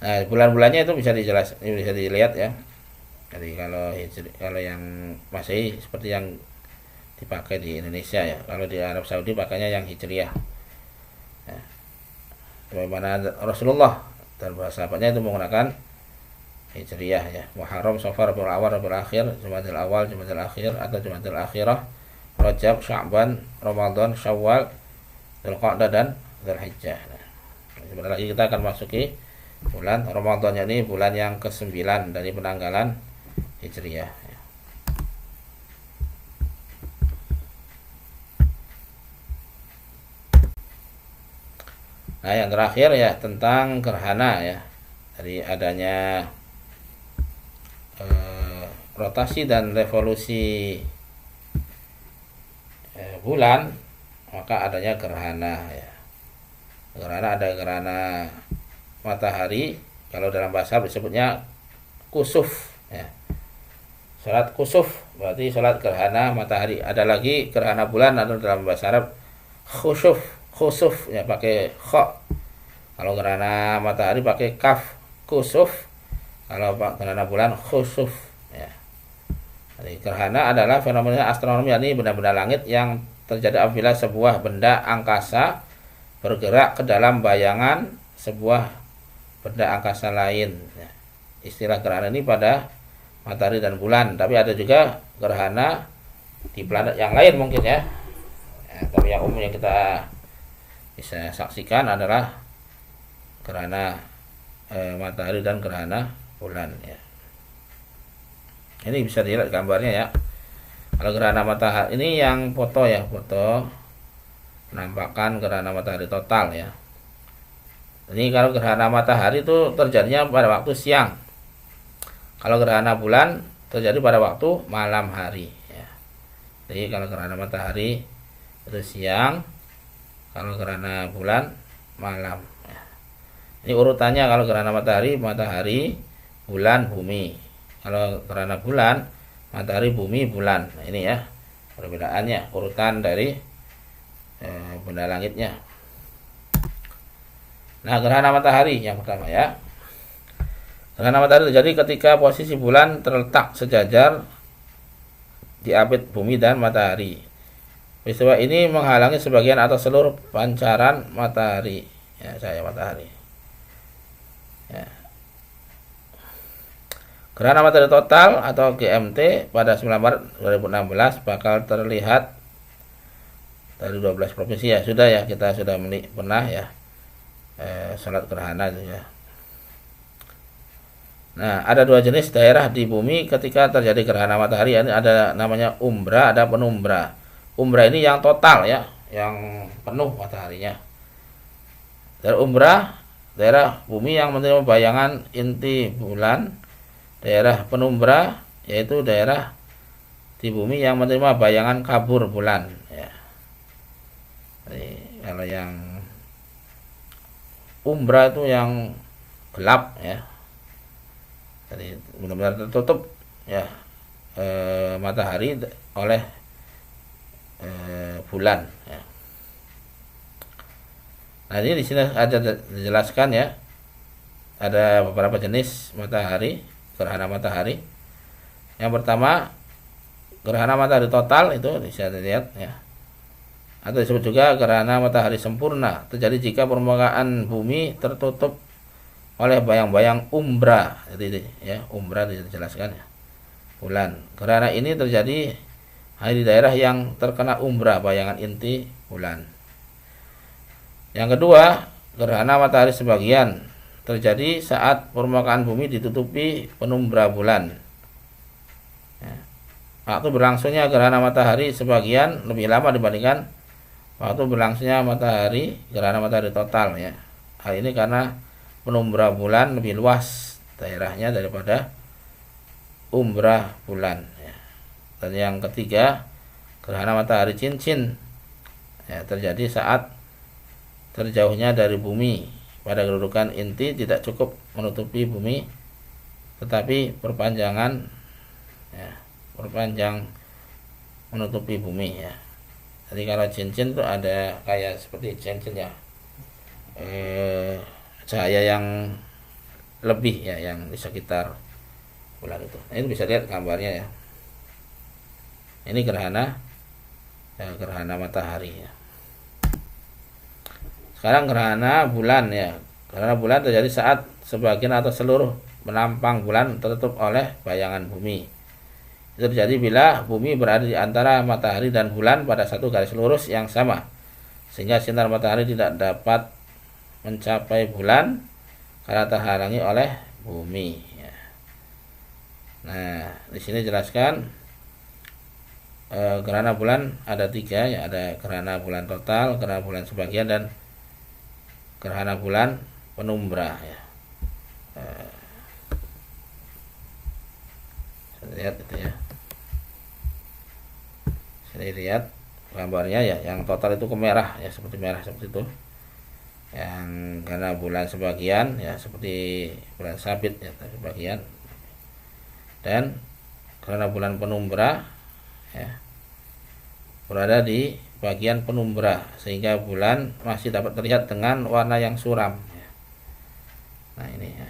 S1: Nah, bulan-bulannya itu bisa dilihat ya. Jadi kalau yang Masehi seperti yang dipakai di Indonesia ya. Kalau di Arab Saudi pakainya yang Hijriah. Ya. Bagaimana Rasulullah dan para sahabatnya itu menggunakan Hijriah ya. Muharram, Safar, Rabiul Awal, Rabiul Akhir, Jumadil Awal, Jumadil Akhir atau Jumadil Akhirah, Rajab, Sya'ban, Ramadan, Syawal, Dzulqa'dah dan Dzulhijjah. Nah, sebentar lagi kita akan masuki bulan Ramadan, ini bulan yang ke-9 dari penanggalan Hijriah. Nah, yang terakhir ya tentang gerhana ya. Dari adanya rotasi dan revolusi bulan, maka adanya gerhana ya. Gerhana, ada gerhana matahari, kalau dalam bahasa disebutnya kusuf ya. Salat kusuf berarti salat gerhana matahari. Ada lagi gerhana bulan atau dalam bahasa Arab khusuf ya, pakai kha. Kalau gerhana matahari pakai kaf, kusuf. Kalau gerhana bulan khusuf ya. Jadi gerhana adalah fenomena astronomi, yakni benda-benda langit yang terjadi apabila sebuah benda angkasa bergerak ke dalam bayangan sebuah benda angkasa lain ya. Istilah gerhana ini pada matahari dan bulan, tapi ada juga gerhana di planet yang lain mungkin ya. Tapi yang umum yang kita bisa saksikan adalah gerhana matahari dan gerhana bulan ya. Ini bisa dilihat gambarnya ya. Kalau gerhana matahari ini yang foto ya, foto penampakan gerhana matahari total ya. Ini kalau gerhana matahari itu terjadinya pada waktu siang. Kalau gerhana bulan terjadi pada waktu malam hari ya. Jadi kalau gerhana matahari itu siang, kalau gerhana bulan malam ya. Ini urutannya, kalau gerhana matahari, bulan, bumi. Kalau gerhana bulan, matahari, bumi, bulan. Nah, ini ya perbedaannya, urutan dari benda langitnya. Nah, gerhana matahari yang pertama ya. Gerhana matahari terjadi ketika posisi bulan terletak sejajar diapit bumi dan matahari. Peristiwa ini menghalangi sebagian atau seluruh pancaran matahari, ya, cahaya matahari. Ya. Gerhana matahari total atau GMT pada 9 Maret 2016 bakal terlihat dari 12 provinsi, ya. Sudah ya, kita sudah pernah ya sholat gerhana itu ya. Nah, ada dua jenis daerah di bumi ketika terjadi gerhana matahari. Ini ada namanya umbra, ada penumbra. Umbra ini yang total ya, yang penuh mataharinya. Daerah umbra, daerah bumi yang menerima bayangan inti bulan. Daerah penumbra yaitu daerah di bumi yang menerima bayangan kabur bulan. Ya. Jadi, kalau yang umbra itu yang gelap ya. Jadi benar-benar tertutup ya matahari oleh bulan. Ya. Nah, ini di sini ada dijelaskan ya. Ada beberapa jenis matahari, gerhana matahari. Yang pertama, gerhana matahari total, itu bisa dilihat ya. Atau disebut juga gerhana matahari sempurna. Terjadi jika permukaan bumi tertutup oleh bayang-bayang umbra. Jadi ya, umbra dijelaskan ya. Bulan. Gerhana ini terjadi hanya di daerah yang terkena umbra, bayangan inti bulan. Yang kedua, gerhana matahari sebagian terjadi saat permukaan bumi ditutupi penumbra bulan. Ya. Waktu berlangsungnya gerhana matahari sebagian lebih lama dibandingkan waktu berlangsungnya gerhana matahari total ya. Hal ini karena penumbra bulan lebih luas daerahnya daripada umbra bulan. Ya. Dan yang ketiga, gerhana matahari cincin ya, terjadi saat terjauhnya dari bumi pada kedudukan inti tidak cukup menutupi bumi, tetapi perpanjang menutupi bumi ya. Jadi kalau cincin itu ada kayak seperti cincin ya, cahaya yang lebih ya, yang di sekitar bulan itu. Nah, ini bisa lihat gambarnya ya. Ini gerhana matahari ya. Sekarang gerhana bulan ya. Gerhana bulan terjadi saat sebagian atau seluruh penampang bulan tertutup oleh bayangan bumi. Itu terjadi bila bumi berada di antara matahari dan bulan pada satu garis lurus yang sama, sehingga sinar matahari tidak dapat mencapai bulan karena terhalangi oleh bumi ya. Nah, di sini jelaskan gerhana bulan ada 3 ya, ada gerhana bulan total, gerhana bulan sebagian, dan gerhana bulan penumbra ya. Lihat itu ya. Sini lihat gambarnya ya, yang total itu kemerah ya, seperti merah seperti itu. Yang gerhana bulan sebagian ya seperti bulan sabit ya, sebagian. Dan gerhana bulan penumbra ya, berada di bagian penumbra sehingga bulan masih dapat terlihat dengan warna yang suram ya. Nah ini ya.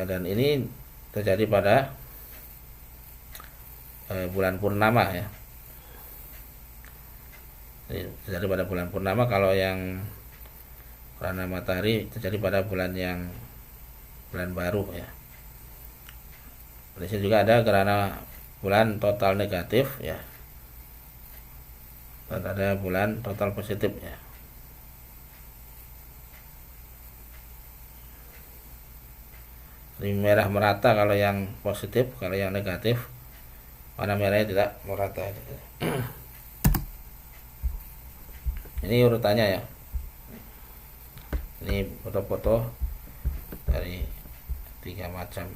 S1: Dan ini terjadi pada bulan purnama ya. Jadi, terjadi pada bulan purnama. Kalau yang gerhana matahari terjadi pada bulan baru ya. Di sini juga ada gerhana bulan total negatif ya, dan ada bulan total positif ya. Ini merah merata kalau yang positif, kalau yang negatif warna merahnya tidak merata. Ini urutannya ya. Ini foto-foto dari 3 macam.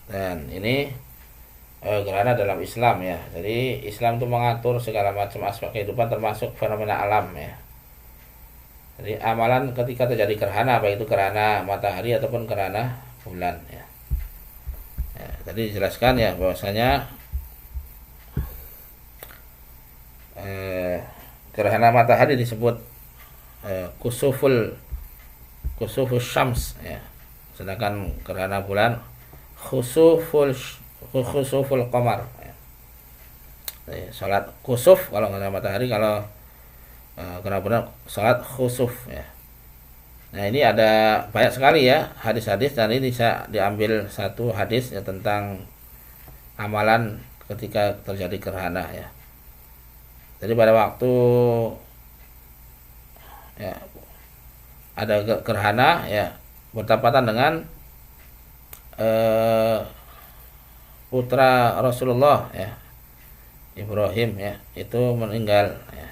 S1: Dan ini gerhana dalam Islam ya. Jadi Islam itu mengatur segala macam aspek kehidupan termasuk fenomena alam ya. Jadi amalan ketika terjadi gerhana, baik itu gerhana matahari ataupun gerhana bulan ya. Ya, tadi dijelaskan ya bahwasanya gerhana matahari disebut kusuful syams ya. Sedangkan gerhana bulan khusuful khusuful qamar. Salat khusuf kalau nggak ada matahari, kalau kena benar salat khusuf ya. Nah, ini ada banyak sekali ya hadis-hadis, dan ini bisa diambil satu hadis ya tentang amalan ketika terjadi gerhana ya. Jadi pada waktu ya ada gerhana ya bertepatan dengan putra Rasulullah ya, Ibrahim ya, itu meninggal ya,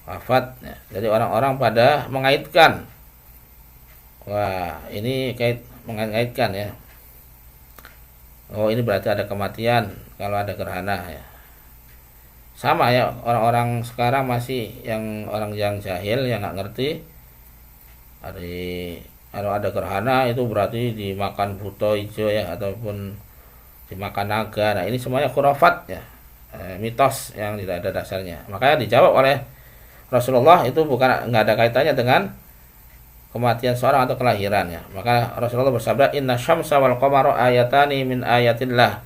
S1: wafat ya. Jadi orang-orang pada mengaitkan, wah ini mengaitkan ya, oh ini berarti ada kematian kalau ada gerhana ya. Sama ya, orang-orang sekarang masih yang orang yang jahil yang nggak ngerti, kalau ada gerhana itu berarti dimakan buto hijau ya, ataupun dimakan naga. Nah, ini semuanya khurafat ya, mitos yang tidak ada dasarnya. Makanya dijawab oleh Rasulullah, itu bukan, nggak ada kaitannya dengan kematian seorang atau kelahiran ya. Maka Rasulullah bersabda, inna syamsa wal qamara ayatani min ayatillah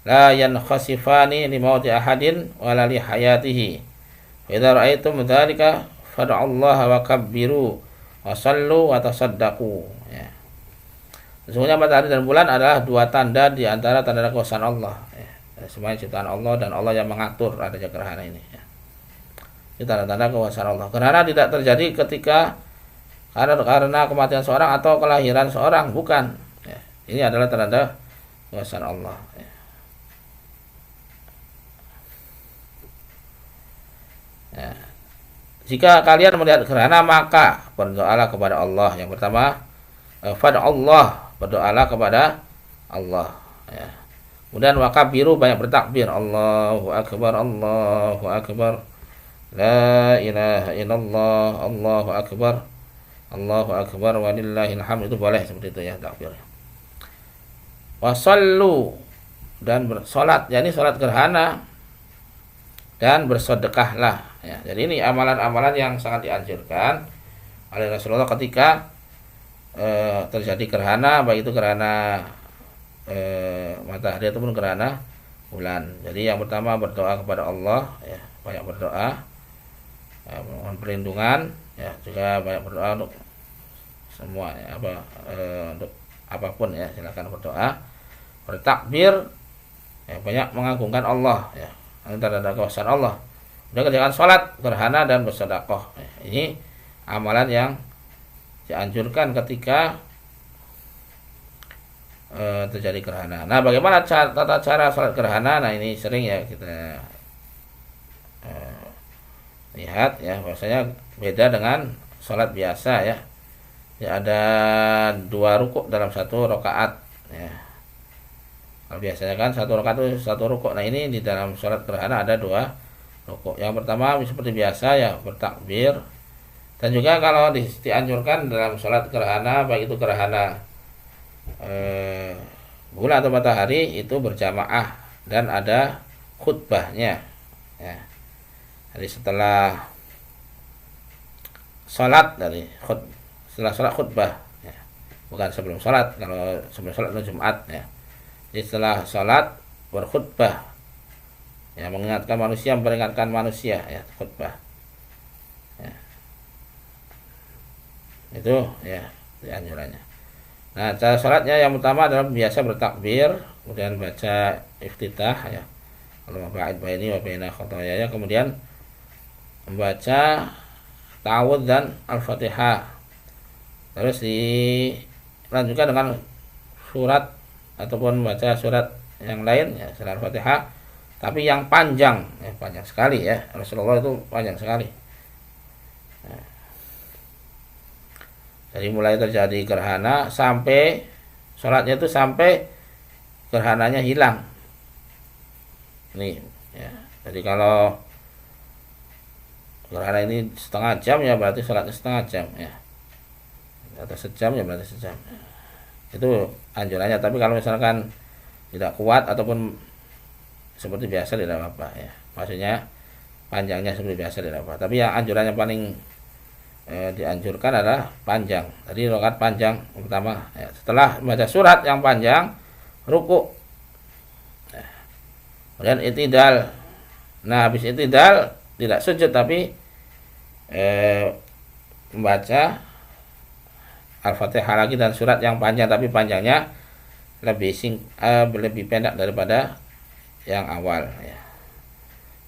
S1: la yankhasifani li mauti ahadin wala li hayatihi. Fa idza ra'aitum dzalika fad'ullaha wa kabbiru wa sallu wa tasaddaqu ya. Sesungguhnya matahari dan bulan adalah dua tanda di antara tanda kekuasaan Allah ya. Semuanya ciptaan Allah, dan Allah yang mengatur adanya gerhana ini ya. Itu tanda-tanda kekuasaan Allah. Gerhana tidak terjadi ketika karena kematian seorang atau kelahiran seorang, bukan ya. Ini adalah tanda kekuasaan Allah ya. Ya. Jika kalian melihat gerhana, maka berdoalah kepada Allah. Yang pertama, fad'a Allah, berdoalah kepada Allah ya. Kemudian wakabiru, banyak bertakbir, Allahu akbar, Allahu akbar, la ilaha illallah, Allahu akbar, Allahu akbar, walillahil hamd. Itu boleh seperti itu ya, takbir. Wasallu, dan bersolat, yakni solat gerhana, dan bersedekahlah ya. Jadi ini amalan-amalan yang sangat dianjurkan oleh Rasulullah ketika terjadi gerhana, baik itu gerhana matahari ataupun gerhana bulan. Jadi yang pertama berdoa kepada Allah ya, banyak berdoa ya, mohon perlindungan ya, juga banyak berdoa untuk semua ya, untuk apapun ya, silakan berdoa, bertakbir ya, banyak mengagungkan Allah ya, antara kekuasaan Allah. Udah kerjakan sholat gerhana dan bersedekah. Ini amalan yang dianjurkan ketika terjadi gerhana. Nah, bagaimana tata cara sholat gerhana? Nah, ini sering ya kita lihat ya, bahwasanya beda dengan sholat biasa ya. Ya, ada 2 rukuk dalam 1 rakaat ya. Kalau biasanya kan 1 rakaat itu 1 rukuk. Nah, ini di dalam sholat gerhana ada 2 rukuk. Yang pertama seperti biasa ya, bertakbir. Dan juga kalau dianjurkan dalam sholat gerhana, baik itu gerhana bulan atau matahari, itu berjamaah dan ada khutbahnya ya. Jadi setelah sholat, setelah sholat khutbah ya. Bukan sebelum sholat. Kalau sebelum sholat itu Jumat ya. Jadi setelah sholat berkhutbah ya, mengingatkan manusia, memperingatkan manusia ya, khutbah ya. Itu ya anjurannya. Nah, cara sholatnya yang pertama adalah biasa bertakbir, kemudian baca iftitah ya, Allahumma ba'id baini wa baina khotoyaya, kemudian membaca ta'awudz dan al-fatihah, terus dilanjutkan dengan surat ataupun baca surat yang lain ya, selain al-fatihah, tapi yang panjang ya, panjang sekali ya, Rasulullah itu panjang sekali. Jadi mulai terjadi gerhana sampai sholatnya itu sampai gerhananya hilang. Nih ya. Jadi kalau gerhana ini setengah jam ya, berarti sholatnya setengah jam ya. Atau sejam ya, berarti sejam. Itu anjurannya. Tapi kalau misalkan tidak kuat ataupun seperti biasa tidak apa-apa ya. Maksudnya panjangnya seperti biasa tidak apa. Tapi yang anjurannya paling dianjurkan adalah panjang. Tadi rakaat panjang pertama ya. Setelah baca surat yang panjang, ruku Kemudian i'tidal. Nah, habis i'tidal tidak sujud tapi membaca Al-Fatihah lagi dan surat yang panjang, tapi panjangnya lebih pendek daripada yang awal ya.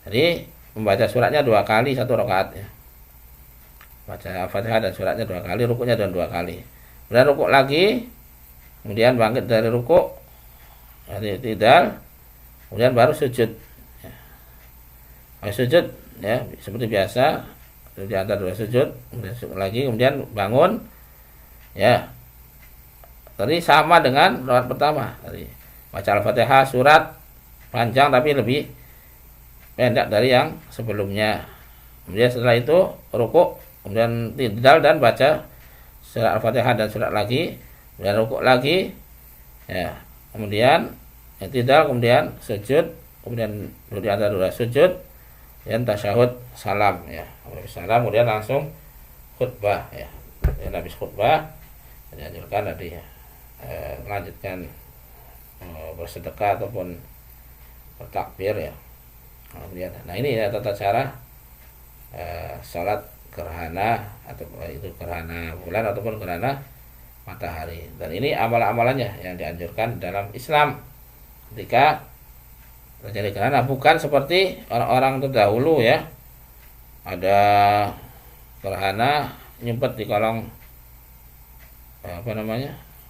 S1: Jadi membaca suratnya 2 kali 1 rakaat ya. Baca Al-Fatihah dan suratnya 2 kali, rukuknya dan 2 kali. Kemudian rukuk lagi, kemudian bangkit dari rukuk, dari i'tidal, kemudian baru sujud. Ya. Sujud ya seperti biasa di antara 2 sujud, kemudian sujud lagi, kemudian bangun. Ya. Tadi sama dengan rakaat pertama. Tadi baca Al-Fatihah surat panjang tapi lebih pendek dari yang sebelumnya. Kemudian setelah itu rukuk, kemudian i'tidal dan baca surat Al-Fatihah dan surat lagi, kemudian rukuk lagi. Ya. Kemudian i'tidal, kemudian sujud, kemudian duduk di antara 2 sujud, dan tasyahud salam ya. Salam kemudian langsung khutbah ya. Dan habis khutbah dianjurkan tadi ya, melanjutkan bersedekah ataupun bertakbir ya. Kemudian, nah ini ya tata cara salat gerhana, atau itu gerhana bulan ataupun gerhana matahari. Dan ini amalan-amalannya yang dianjurkan dalam Islam ketika terjadi gerhana, bukan seperti orang-orang terdahulu ya. Ada gerhana nyempet di kolong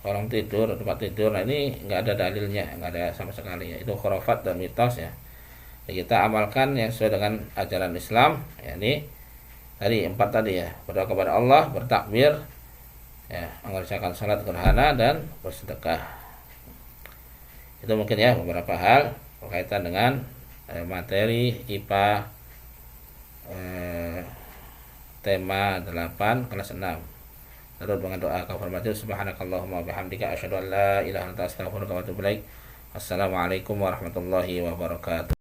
S1: kolong tidur, tempat tidur. Nah ini nggak ada dalilnya, nggak ada sama sekali ya. Itu khurafat dan mitos ya. Kita amalkan yang sesuai dengan ajaran Islam ya. Ini tadi 4 tadi ya, berdoa kepada Allah, bertakbir ya, mengerjakan salat gerhana dan bersedekah. Itu mungkin ya beberapa hal berkaitan dengan materi IPA tema 8 kelas 6. Terus dengan doa kafaratul subhanakallahumma bihamdika asyhadu an la ilaha illa anta astaghfiruka wa atubu ilaik. Assalamualaikum warahmatullahi wabarakatuh.